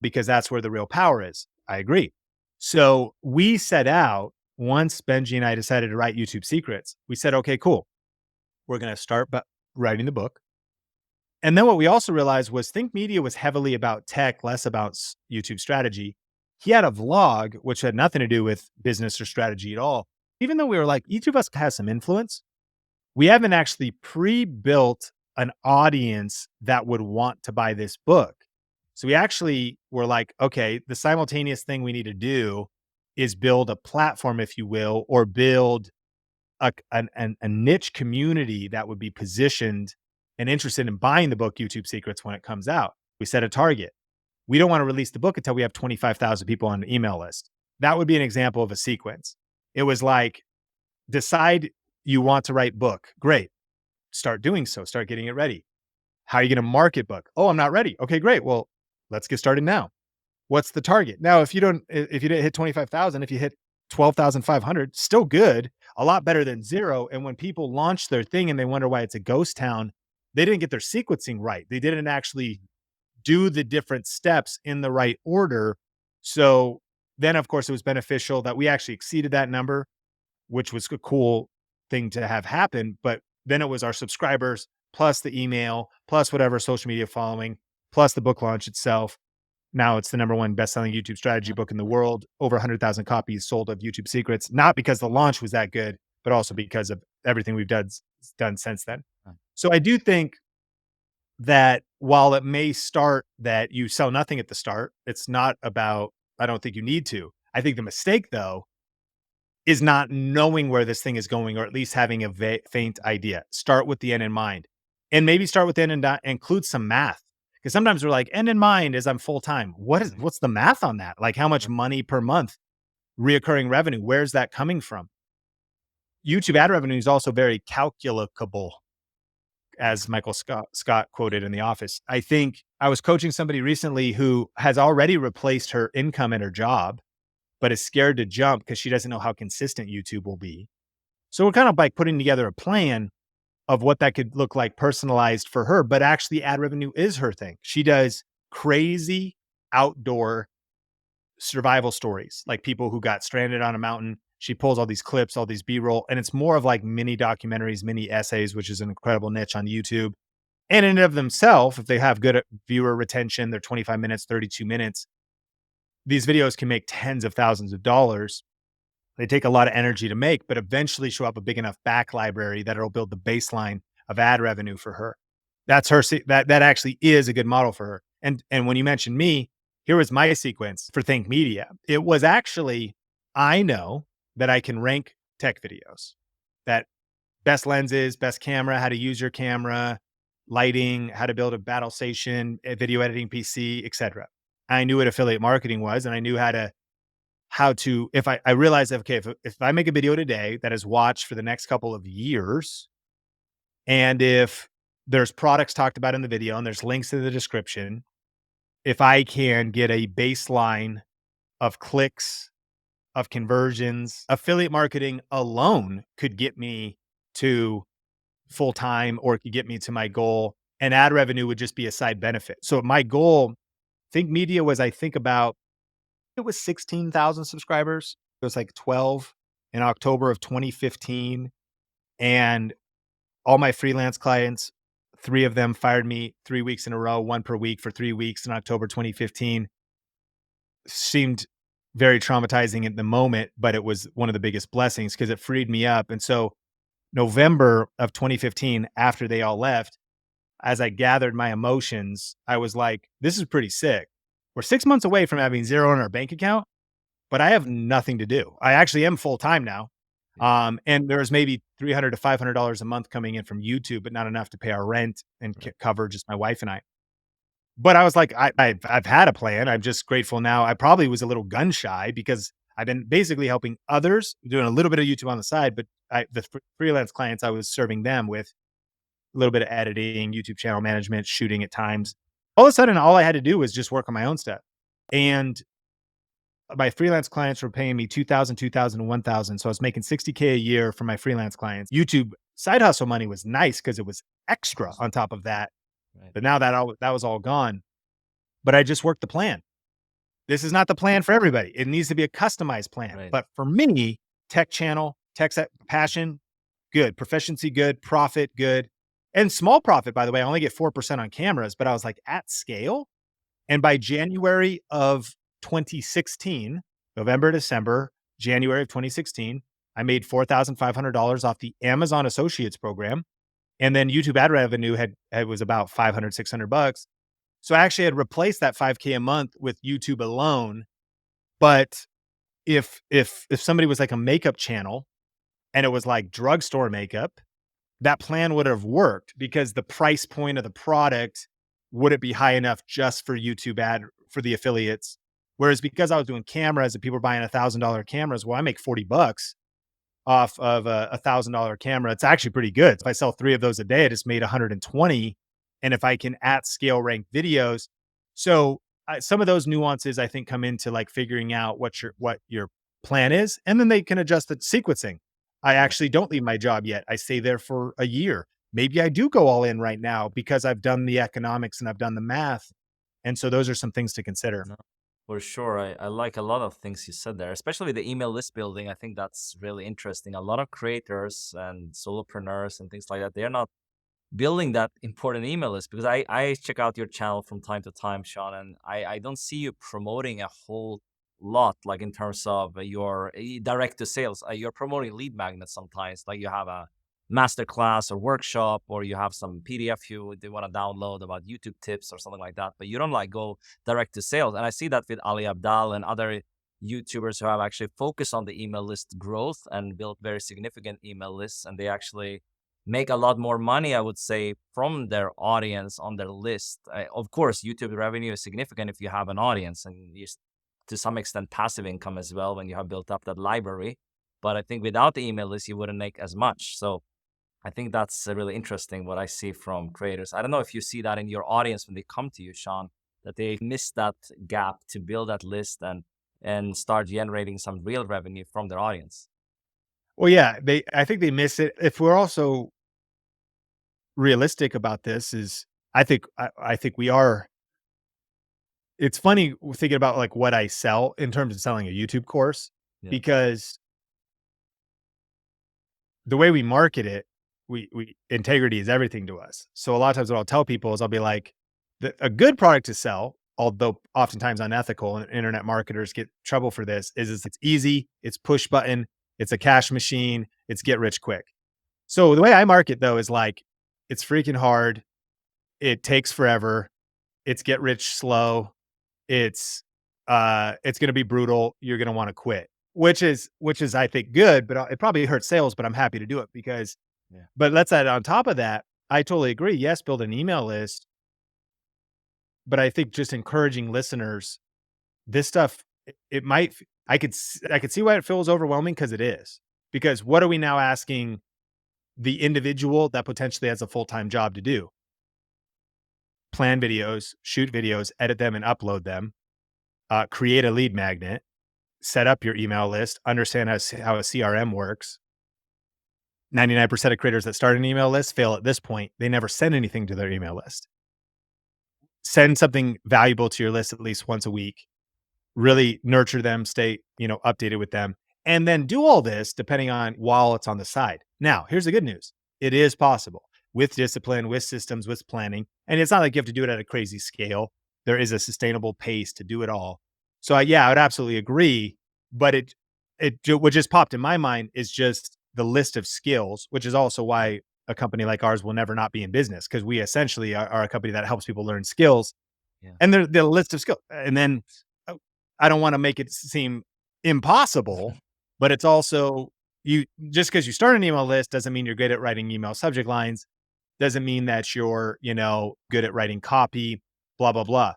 because that's where the real power is. I agree. So we set out, once Benji and I decided to write YouTube Secrets, we said, okay, cool. We're going to start by writing the book. And then what we also realized was Think Media was heavily about tech, less about YouTube strategy. He had a vlog, which had nothing to do with business or strategy at all. Even though we were like, each of us has some influence, we haven't actually pre-built an audience that would want to buy this book. So we actually were like, okay, the simultaneous thing we need to do is build a platform, if you will, or build a niche community that would be positioned and interested in buying the book YouTube Secrets when it comes out. We set a target. We don't want to release the book until we have 25,000 people on the email list. That would be an example of a sequence. It was like, decide you want to write book. Great. Start doing so. Start getting it ready. How are you going to market book? Oh, I'm not ready. Okay, great. Well, let's get started now. What's the target? Now, if you didn't hit 25,000, if you hit 12,500, still good, a lot better than zero. And when people launch their thing and they wonder why it's a ghost town, they didn't get their sequencing right. They didn't actually do the different steps in the right order. So then, of course, it was beneficial that we actually exceeded that number, which was a cool thing to have happen. But then it was our subscribers plus the email, plus whatever social media following, plus the book launch itself. Now it's the number one best-selling YouTube strategy book in the world. Over 100,000 copies sold of YouTube Secrets, not because the launch was that good, but also because of everything we've done since then. So I do think that while it may start that you sell nothing at the start, it's not about, I don't think you need to. I think the mistake, though, is not knowing where this thing is going, or at least having a faint idea. Start with the end in mind, and maybe start with the end and include some math. Because sometimes we're like, end in mind is I'm full time. What's the math on that? Like, how much money per month, reoccurring revenue? Where's that coming from? YouTube ad revenue is also very calculable, as Michael Scott quoted in The Office. I think I was coaching somebody recently who has already replaced her income at her job, but is scared to jump because she doesn't know how consistent YouTube will be. So we're kind of like putting together a plan of what that could look like personalized for her, but actually ad revenue is her thing. She does crazy outdoor survival stories, like people who got stranded on a mountain. She pulls all these clips, all these B-roll, and it's more of like mini documentaries, mini essays, which is an incredible niche on YouTube. And in and of themselves, if they have good viewer retention, they're 25 minutes, 32 minutes. These videos can make tens of thousands of dollars. They take a lot of energy to make, but eventually show up a big enough back library that it'll build the baseline of ad revenue for her. That's her. That actually is a good model for her. And when you mentioned me, here was my sequence for Think Media. It was actually, I know that I can rank tech videos, that best lenses, best camera, how to use your camera, lighting, how to build a battle station, a video editing PC, etc. I knew what affiliate marketing was, and I knew how to, if I realized that, okay, if I make a video today that is watched for the next couple of years, and if there's products talked about in the video and there's links in the description, if I can get a baseline of clicks, of conversions, affiliate marketing alone could get me to full time, or it could get me to my goal, and ad revenue would just be a side benefit. So my goal, Think Media, was, I think about, it was 16,000 subscribers. It was like 12 in October of 2015. And all my freelance clients, 3 of them fired me 3 weeks in a row, 1 per week for 3 weeks in October 2015. Seemed very traumatizing at the moment, but it was one of the biggest blessings because it freed me up. And so November of 2015, after they all left, as I gathered my emotions, I was like, this is pretty sick. We're 6 months away from having zero in our bank account, but I have nothing to do. I actually am full time now. And there's maybe $300 to $500 a month coming in from YouTube, but not enough to pay our rent and cover just my wife and I. But I was like, I've had a plan. I'm just grateful now. I probably was a little gun shy because I've been basically helping others, doing a little bit of YouTube on the side, but the freelance clients, I was serving them with a little bit of editing, YouTube channel management, shooting at times. All of a sudden, all I had to do was just work on my own stuff. And my freelance clients were paying me $2,000, $2,000, and $1,000. So I was making $60K a year for my freelance clients. YouTube side hustle money was nice because it was extra on top of that. Right. But now that was all gone. But I just worked the plan. This is not the plan for everybody. It needs to be a customized plan. Right. But for me, tech channel, tech passion, good. Proficiency, good. Profit, good. and small profit, by the way. I only get 4% on cameras, but I was like, at scale. And by January of 2016, November, December, January of 2016, I made $4,500 off the Amazon Associates program. And then YouTube ad revenue had was about 500, $600. So I actually had replaced that 5K a month with YouTube alone. But if somebody was like a makeup channel and it was like drugstore makeup, that plan would have worked because the price point of the product wouldn't be high enough just for YouTube ad for the affiliates. Whereas because I was doing cameras and people were buying $1,000 cameras, well, I make 40 bucks off of a $1,000 camera. It's actually pretty good. If I sell 3 of those a day, I just made 120. And if I can at scale rank videos, so some of those nuances I think come into like figuring out what your plan is, and then they can adjust the sequencing. I Yeah. actually don't leave my job yet. I stay there for a year. Maybe I do go all in right now because I've done the economics and I've done the math. And so those are some things to consider. No, for sure. I like a lot of things you said there, especially the email list building. I think that's really interesting. A lot of creators and solopreneurs and things like that, they're not building that important email list because I check out your channel from time to time, Sean, and I don't see you promoting a whole lot, like in terms of your direct to sales. You're promoting lead magnets sometimes, like you have a master class or workshop, or you have some PDF they want to download about YouTube tips or something like that, but you don't like go direct to sales. And I see that with Ali Abdal and other YouTubers who have actually focused on the email list growth and built very significant email lists, and they actually make a lot more money, I would say, from their audience on their list. Of course, YouTube revenue is significant if you have an audience, and to some extent passive income as well when you have built up that library. But I think without the email list, you wouldn't make as much. So I think that's really interesting what I see from creators. I don't know if you see that in your audience when they come to you, Sean, that they miss that gap to build that list and start generating some real revenue from their audience. Well, yeah, I think they miss it. If we're also realistic about this is I think we are. It's funny thinking about like what I sell in terms of selling a YouTube course Yeah. because the way we market it, we integrity is everything to us. So a lot of times what I'll tell people is I'll be like, a good product to sell, although oftentimes unethical and internet marketers get trouble for this, is it's easy, it's push button, it's a cash machine, it's get rich quick. So the way I market though is like, it's freaking hard, it takes forever, it's get rich slow, it's gonna be brutal, you're gonna want to quit. Which is I think good, but it probably hurts sales, but I'm happy to do it because Yeah. but let's add on top of that, I totally agree. Yes, build an email list, but I think just encouraging listeners, this stuff, it might, I could see why it feels overwhelming because it is. Because what are we now asking the individual that potentially has a full-time job to do? Plan videos, shoot videos, edit them and upload them, create a lead magnet, set up your email list, understand how a CRM works. 99% of creators that start an email list fail at this point. They never send anything to their email list. Send something valuable to your list at least once a week. Really nurture them, stay, updated with them, and then do all this depending on while it's on the side. Now, here's the good news. It is possible with discipline, with systems, with planning. And it's not like you have to do it at a crazy scale. There is a sustainable pace to do it all. So yeah, I would absolutely agree. But what just popped in my mind is just the list of skills, which is also why a company like ours will never not be in business because we essentially are a company that helps people learn skills Yeah. and the list of skills. And then I don't want to make it seem impossible, but it's also you just because you start an email list doesn't mean you're good at writing email subject lines, doesn't mean that you're, good at writing copy, blah, blah, blah.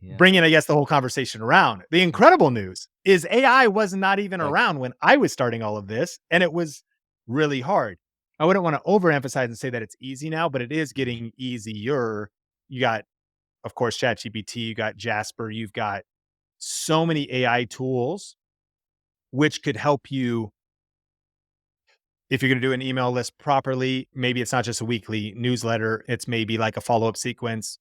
Yeah. Bringing, I guess, the whole conversation around. The incredible news is AI was not even Like, around when I was starting all of this, and it was really hard. I wouldn't want to overemphasize and say that it's easy now, but it is getting easier. You got, of course, ChatGPT, you got Jasper, you've got so many AI tools which could help you if you're going to do an email list properly. Maybe it's not just a weekly newsletter, it's maybe like a follow-up sequence.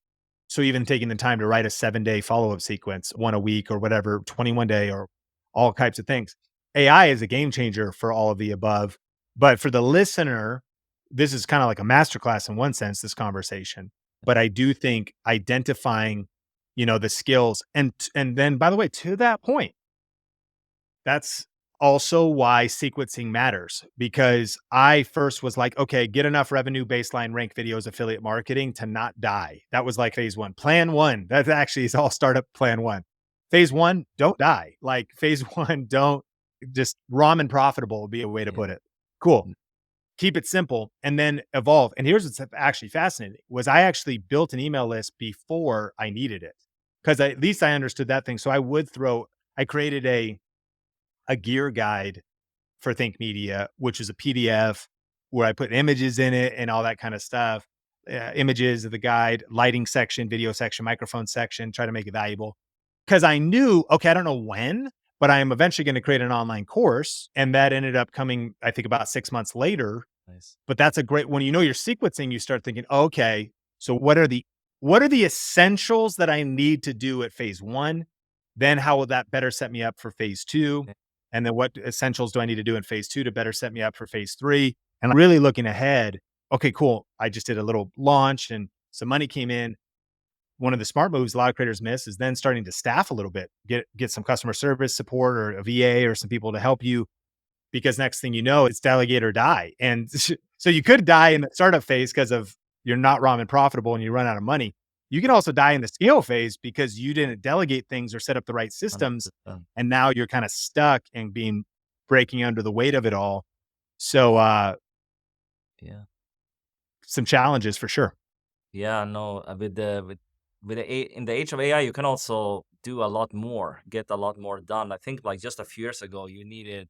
So even taking the time to write a 7-day follow-up sequence, one a week or whatever, 21-day or all types of things. AI is a game changer for all of the above. But for the listener, this is kind of like a masterclass in one sense, this conversation. But I do think identifying, the skills and then by the way, to that point, that's also why sequencing matters because I first was like, okay, get enough revenue baseline rank videos, affiliate marketing to not die. That was like phase one. Plan one, that actually is all startup plan one. Phase one, don't die. Like phase one, don't just ramen profitable would be a way to Yeah. put it. Cool. Keep it simple and then evolve. And here's what's actually fascinating was I actually built an email list before I needed it because at least I understood that thing. So I created a gear guide for Think Media, which is a PDF where I put images in it and all that kind of stuff. Images of the guide, lighting section, video section, microphone section, try to make it valuable. Because I knew, okay, I don't know when, but I am eventually going to create an online course. And that ended up coming, I think, about 6 months later. Nice. But that's a great when you know you're sequencing, you start thinking, okay, so what are the essentials that I need to do at phase one? Then how will that better set me up for phase two? Yeah. And then what essentials do I need to do in phase two to better set me up for phase three? And really looking ahead, okay, cool. I just did a little launch and some money came in. One of the smart moves a lot of creators miss is then starting to staff a little bit, get some customer service support or a VA or some people to help you because next thing you know, it's delegate or die. And so you could die in the startup phase because of you're not ramen profitable and you run out of money. You can also die in the scale phase because you didn't delegate things or set up the right systems. 100%. And now you're kind of stuck and breaking under the weight of it all. So Yeah. some challenges for sure. Yeah, no, in the age of AI, you can also do a lot more, get a lot more done. I think like just a few years ago, you needed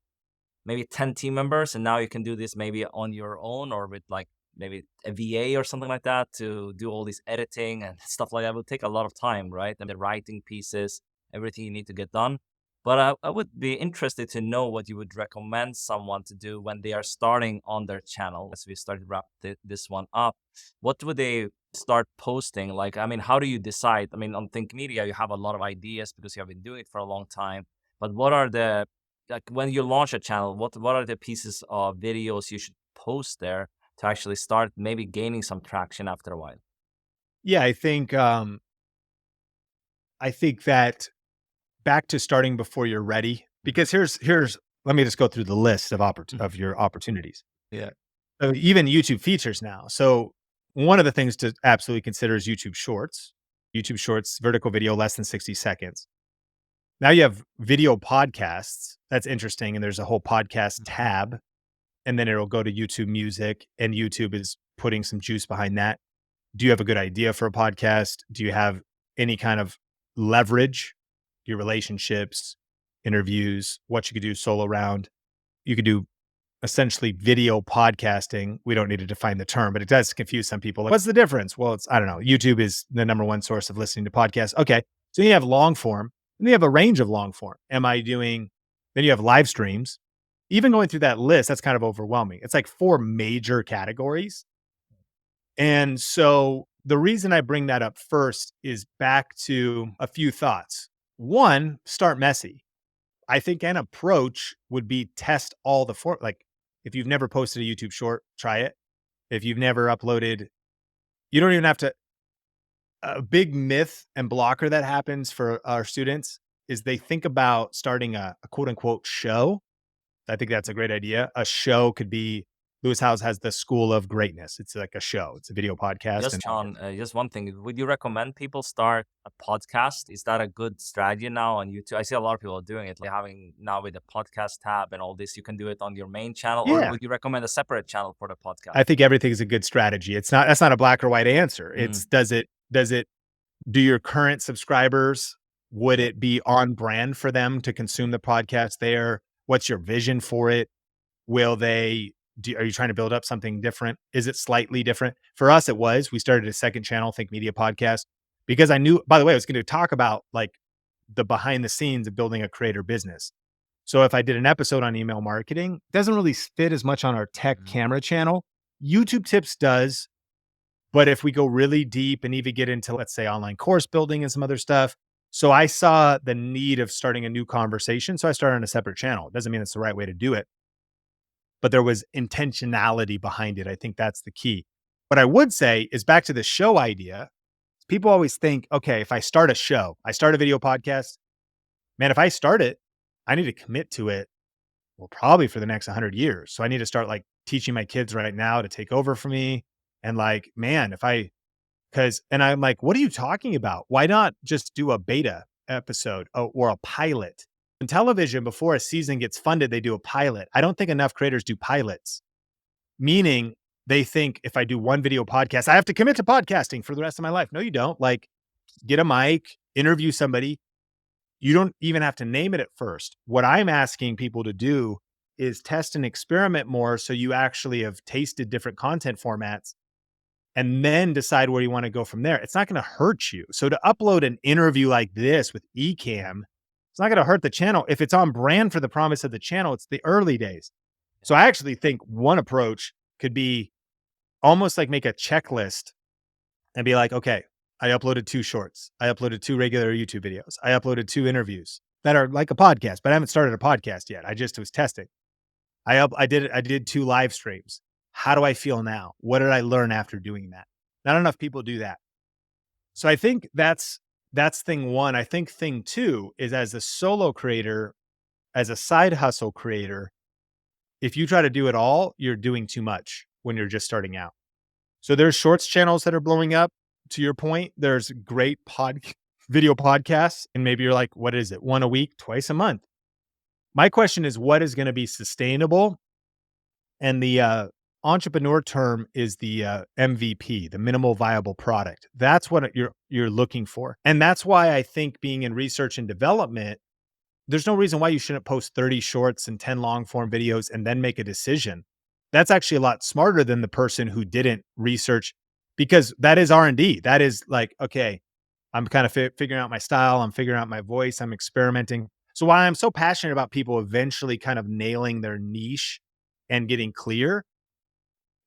maybe 10 team members, and now you can do this maybe on your own or with like maybe a VA or something like that to do all this editing and stuff like that. It will take a lot of time, right? And the writing pieces, everything you need to get done. But I would be interested to know what you would recommend someone to do when they are starting on their channel. As we start to wrap this one up, what would they start posting? Like, I mean, how do you decide? I mean, on Think Media, you have a lot of ideas because you have been doing it for a long time. But what are the like when you launch a channel, what are the pieces of videos you should post there to actually start maybe gaining some traction after a while? Yeah, I think that back to starting before you're ready, because here's let me just go through the list of Mhm. of your opportunities. Yeah. So even YouTube features now. So one of the things to absolutely consider is YouTube Shorts. YouTube Shorts, vertical video, less than 60 seconds. Now you have video podcasts. That's interesting. And there's a whole podcast Mhm. tab, and then it'll go to YouTube Music, and YouTube is putting some juice behind that. Do you have a good idea for a podcast? Do you have any kind of leverage, your relationships, interviews, what you could do solo round? You could do essentially video podcasting. We don't need to define the term, but it does confuse some people. Like, what's the difference? Well, I don't know. YouTube is the number one source of listening to podcasts. Okay. So you have long form and you have a range of long form. Then you have live streams. Even going through that list, that's kind of overwhelming. It's like four major categories. And so the reason I bring that up first is back to a few thoughts. One, start messy. I think an approach would be test all like if you've never posted a YouTube short, try it. If you've never uploaded, you don't even have to. A big myth and blocker that happens for our students is they think about starting a quote unquote show. I think that's a great idea. A show could be Lewis Howes has the School of Greatness. It's like a show. It's a video podcast, Just and Sean, just one thing. Would you recommend people start a podcast? Is that a good strategy now on YouTube? I see a lot of people doing it, like having now with the podcast tab and all this. You can do it on your main channel, or yeah, would you recommend a separate channel for the podcast? I think everything is a good strategy. That's not a black or white answer. Mm, It's does it do your current subscribers, would yeah. it be on brand for them to consume the podcast there? What's your vision for it? Will they are you trying to build up something different? Is it slightly different? For us, it was. We started a second channel, Think Media Podcast, because I knew, by the way, I was going to talk about like the behind the scenes of building a creator business. So if I did an episode on email marketing, it doesn't really fit as much on our tech Mm. camera channel. YouTube Tips does, but if we go really deep and even get into, let's say, online course building and some other stuff. So I saw the need of starting a new conversation. So I started on a separate channel. It doesn't mean it's the right way to do it. but there was intentionality behind it. I think that's the key. What I would say is back to the show idea. People always think, okay, if I start a show, I start a video podcast, man, if I start it, I need to commit to it, well, probably for the next 100 years. So I need to start like teaching my kids right now to take over for me. And like, man, and I'm like, what are you talking about? Why not just do a beta episode or a pilot? In television, before a season gets funded, they do a pilot. I don't think enough creators do pilots, meaning they think if I do one video podcast, I have to commit to podcasting for the rest of my life. No, you don't. Like, get a mic, interview somebody. You don't even have to name it at first. What I'm asking people to do is test and experiment more so you actually have tasted different content formats and then decide where you want to go from there. It's not going to hurt you. So to upload an interview like this with Ecamm, it's not going to hurt the channel. If it's on brand for the promise of the channel, it's the early days. So I actually think one approach could be almost like make a checklist and be like, okay, I uploaded 2 shorts. I uploaded 2 regular YouTube videos. I uploaded 2 interviews that are like a podcast, but I haven't started a podcast yet. I just was testing. I did 2 live streams. How do I feel now? What did I learn after doing that? Not enough people do that. So I think that's thing one. I think thing two is as a solo creator, as a side hustle creator, if you try to do it all, you're doing too much when you're just starting out. So there's shorts channels that are blowing up. To your point, there's great video podcasts. And maybe you're like, what is it? 1 a week, twice a month. My question is, what is going to be sustainable? And the entrepreneur term is the MVP, the minimal viable product. That's what you're looking for. And that's why I think being in research and development, there's no reason why you shouldn't post 30 shorts and 10 long form videos and then make a decision. That's actually a lot smarter than the person who didn't research, because that is R&D. That is like, okay, I'm kind of figuring out my style. I'm figuring out my voice. I'm experimenting. So why I'm so passionate about people eventually kind of nailing their niche and getting clear,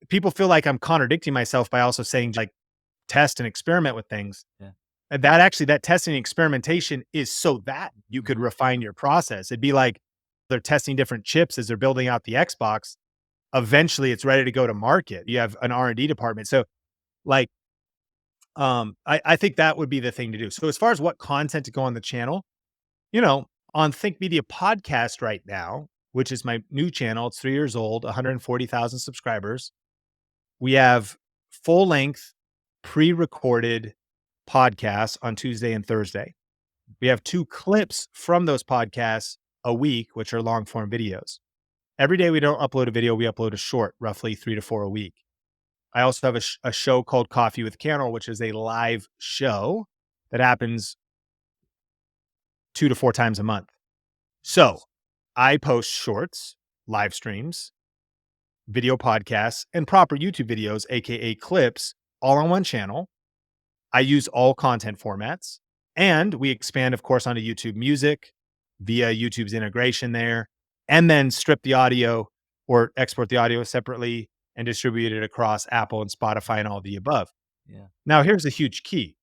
people feel like I'm contradicting myself by also saying like test and experiment with things. Yeah. And that testing and experimentation is so that you could refine your process. It'd be like they're testing different chips as they're building out the Xbox. Eventually it's ready to go to market. You have an R&D department. So like, I think that would be the thing to do. So as far as what content to go on the channel, on Think Media Podcast right now, which is my new channel, it's 3 years old, 140,000 subscribers. We have full length pre-recorded podcasts on Tuesday and Thursday. We have 2 clips from those podcasts a week, which are long form videos. Every day we don't upload a video, we upload a short, roughly 3 to 4 a week. I also have a show called Coffee with Cannell, which is a live show that happens 2 to 4 times a month. So I post shorts, live streams, video podcasts, and proper YouTube videos, AKA clips, all on one channel. I use all content formats, and we expand, of course, onto YouTube Music via YouTube's integration there, and then strip the audio or export the audio separately and distribute it across Apple and Spotify and all the above. Yeah. Now, here's a huge key.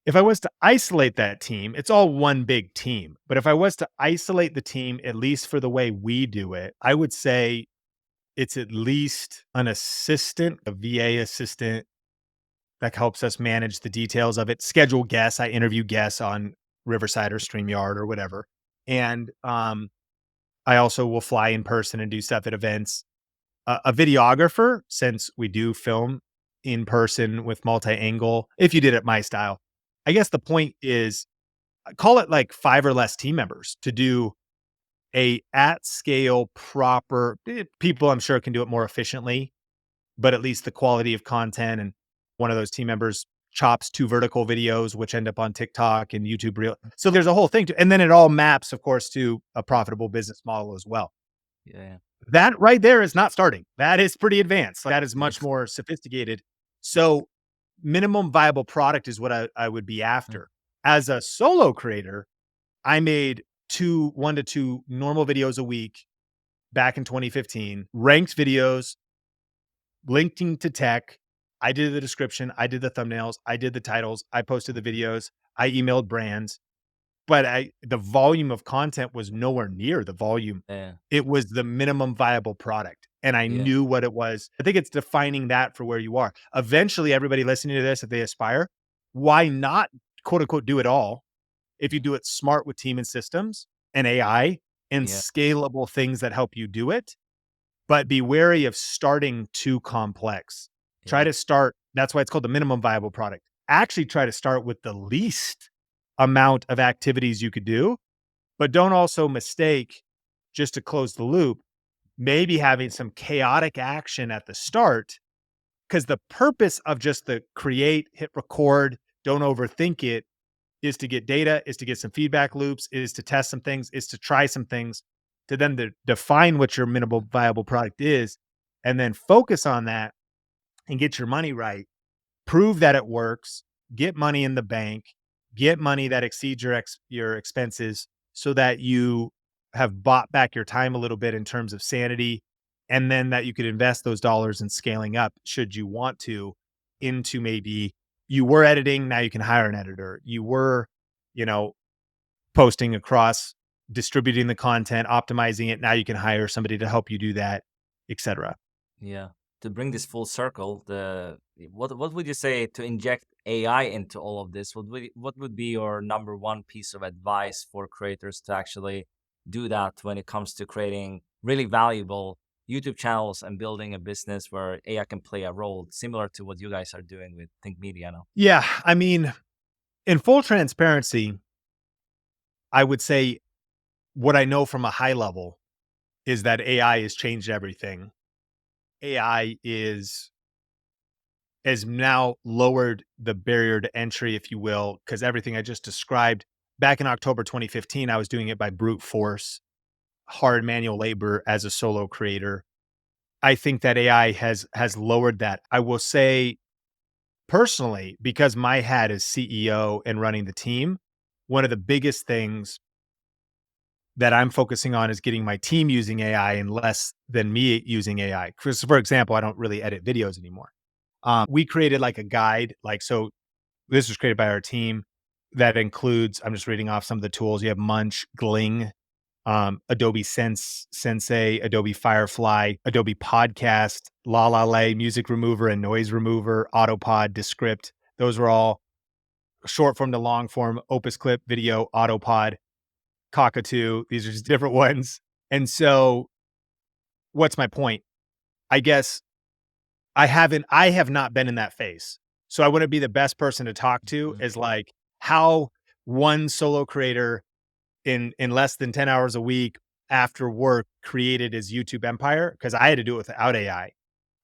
If I was to isolate that team, it's all one big team. But if I was to isolate the team, at least for the way we do it, I would say it's at least an assistant, a VA assistant that helps us manage the details of it, schedule guests. I interview guests on Riverside or StreamYard or whatever. And I also will fly in person and do stuff at events. A videographer, since we do film in person with multi-angle, if you did it my style. I guess the point is, call it like 5 or less team members to do a at scale proper. People I'm sure can do it more efficiently, but at least the quality of content. And one of those team members chops 2 vertical videos, which end up on TikTok and YouTube Reel. So there's a whole thing and then it all maps, of course, to a profitable business model as well. Yeah. That right there is not starting. That is pretty advanced. That is much more sophisticated. So minimum viable product is what I would be after. As a solo creator, I made 1 to 2 normal videos a week back in 2015, ranked videos, linking to tech. I did the description. I did the thumbnails. I did the titles. I posted the videos. I emailed brands. but the volume of content was nowhere near the volume. Yeah. It was the minimum viable product, and I Yeah. knew what it was. I think it's defining that for where you are. Eventually, everybody listening to this, if they aspire, why not, quote, unquote, "do it all" if you Yeah. do it smart with team and systems and AI and Yeah. scalable things that help you do it, but be wary of starting too complex. Try Yeah. to start that's why it's called the minimum viable product. Actually try to start with the least amount of activities you could do, but don't also mistake, just to close the loop, maybe having some chaotic action at the start, because the purpose of just the create, hit record, don't overthink it, is to get data, is to get some feedback loops, is to test some things, is to try some things, to then define what your minimal viable product is, and then focus on that and get your money right. Prove that it works, get money in the bank, get money that exceeds your expenses so that you have bought back your time a little bit in terms of sanity, and then that you could invest those dollars in scaling up should you want to into maybe you were editing, now you can hire an editor. You were, you know, posting across, distributing the content, optimizing it, now you can hire somebody to help you do that, etc. Yeah. To bring this full circle, what would you say to inject AI into all of this? What would be your number one piece of advice for creators to actually do that when it comes to creating really valuable YouTube channels and building a business where AI can play a role similar to what you guys are doing with Think Media now? Yeah, I mean, in full transparency, I would say what I know from a high level is that AI has changed everything. AI has now lowered the barrier to entry, if you will, because everything I just described back in October 2015, I was doing it by brute force, hard manual labor as a solo creator. I think that AI has lowered that. I will say personally, because my hat is CEO and running the team, one of the biggest things that I'm focusing on is getting my team using AI and less than me using AI. For example, I don't really edit videos anymore. We created like a guide, like so. This was created by our team that includes. I'm just reading off some of the tools. You have Munch, Gling, Adobe Sensei, Adobe Firefly, Adobe Podcast, La La Lay, Music Remover and Noise Remover, Autopod, Descript. Those were all short form to long form, Opus Clip, Video, Autopod, Cockatoo. These are just different ones. And so, what's my point? I guess I have not been in that phase. So I wouldn't be the best person to talk to Mhm. is like how one solo creator in less than 10 hours a week after work created his YouTube empire because I had to do it without AI.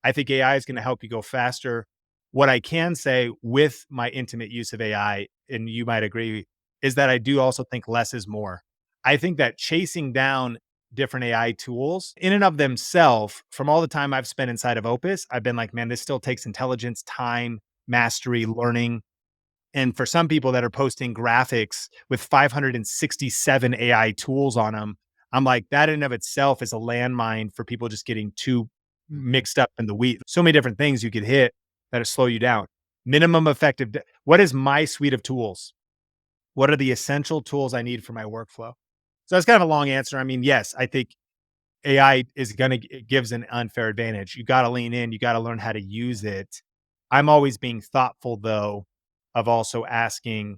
I think AI is going to help you go faster. What I can say with my intimate use of AI, and you might agree, is that I do also think less is more. I think that chasing down different AI tools in and of themselves, from all the time I've spent inside of Opus, I've been like, man, this still takes intelligence, time, mastery, learning. And for some people that are posting graphics with 567 AI tools on them, I'm like, that in and of itself is a landmine for people just getting too Mhm. mixed up in the wheat. So many different things you could hit that'll slow you down. Minimum effective. What is my suite of tools? What are the essential tools I need for my workflow? So that's kind of a long answer. I mean, yes, I think AI is going to gives an unfair advantage. You got to lean in. You got to learn how to use it. I'm always being thoughtful though of also asking,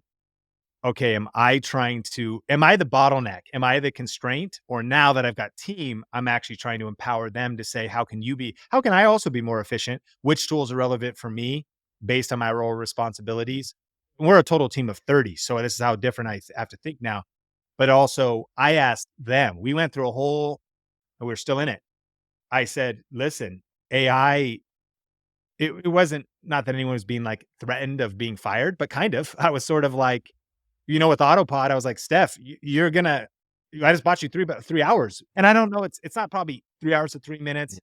okay, am I the bottleneck? Am I the constraint? Or now that I've got team, I'm actually trying to empower them to say, how can I also be more efficient? Which tools are relevant for me based on my role responsibilities? We're a total team of 30. So this is how different I have to think now. But also I asked them, we went through a whole, and we're still in it. I said, listen, AI, it wasn't not that anyone was being like threatened of being fired, but kind of. I was sort of like, with Autopod, I was like, Steph, you're gonna. I just bought you 3 hours, and I don't know. It's not probably 3 hours to 3 minutes, Yeah.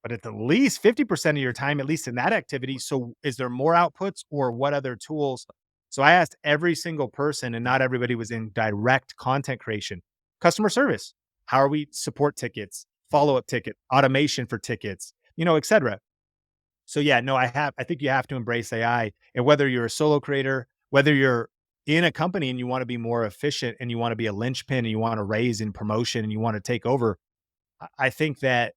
but at the least 50% of your time, at least in that activity. So, is there more outputs or what other tools? So, I asked every single person, and not everybody was in direct content creation, customer service. How are we support tickets, Yeah. follow up ticket, automation for tickets, etc. So, yeah, no, I think you have to embrace AI, and whether you're a solo creator, whether you're in a company and you want to be more efficient and you want to be a linchpin and you want to raise in promotion and you want to take over, I think that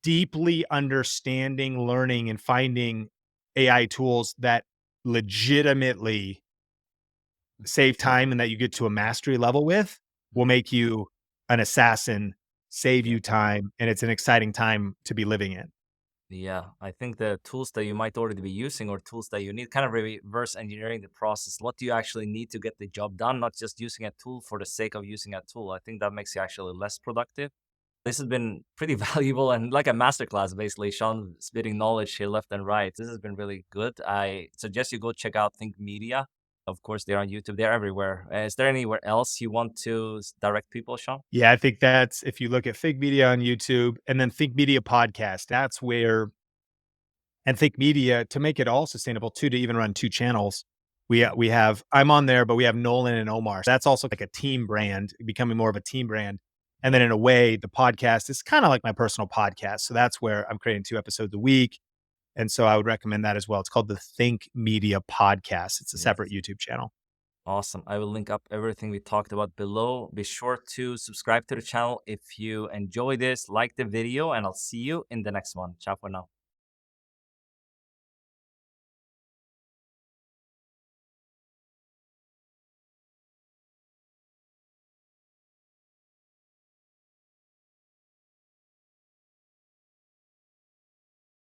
deeply understanding, learning, and finding AI tools that legitimately save time and that you get to a mastery level with will make you an assassin, save Yeah. you time, and it's an exciting time to be living in. Yeah, I think the tools that you might already be using or tools that you need, kind of reverse engineering the process. What do you actually need to get the job done? Not just using a tool for the sake of using a tool. I think that makes you actually less productive. This has been pretty valuable and like a masterclass, basically. Sean spitting knowledge here left and right. This has been really good. I suggest you go check out Think Media. Of course, they're on YouTube. They're everywhere. Is there anywhere else you want to direct people, Sean? Yeah, I think that's if you look at Think Media on YouTube and then Think Media podcast, that's where and Think Media to make it all sustainable too, to even run 2 channels. We have I'm on there, but we have Nolan and Omar. That's also like a team brand, becoming more of a team brand. And then in a way, the podcast is kind of like my personal podcast. So that's where I'm creating 2 episodes a week. And so I would recommend that as well. It's called the Think Media Podcast. It's a separate Yes. YouTube channel. Awesome. I will link up everything we talked about below. Be sure to subscribe to the channel if you enjoy this, like the video, and I'll see you in the next one. Ciao for now.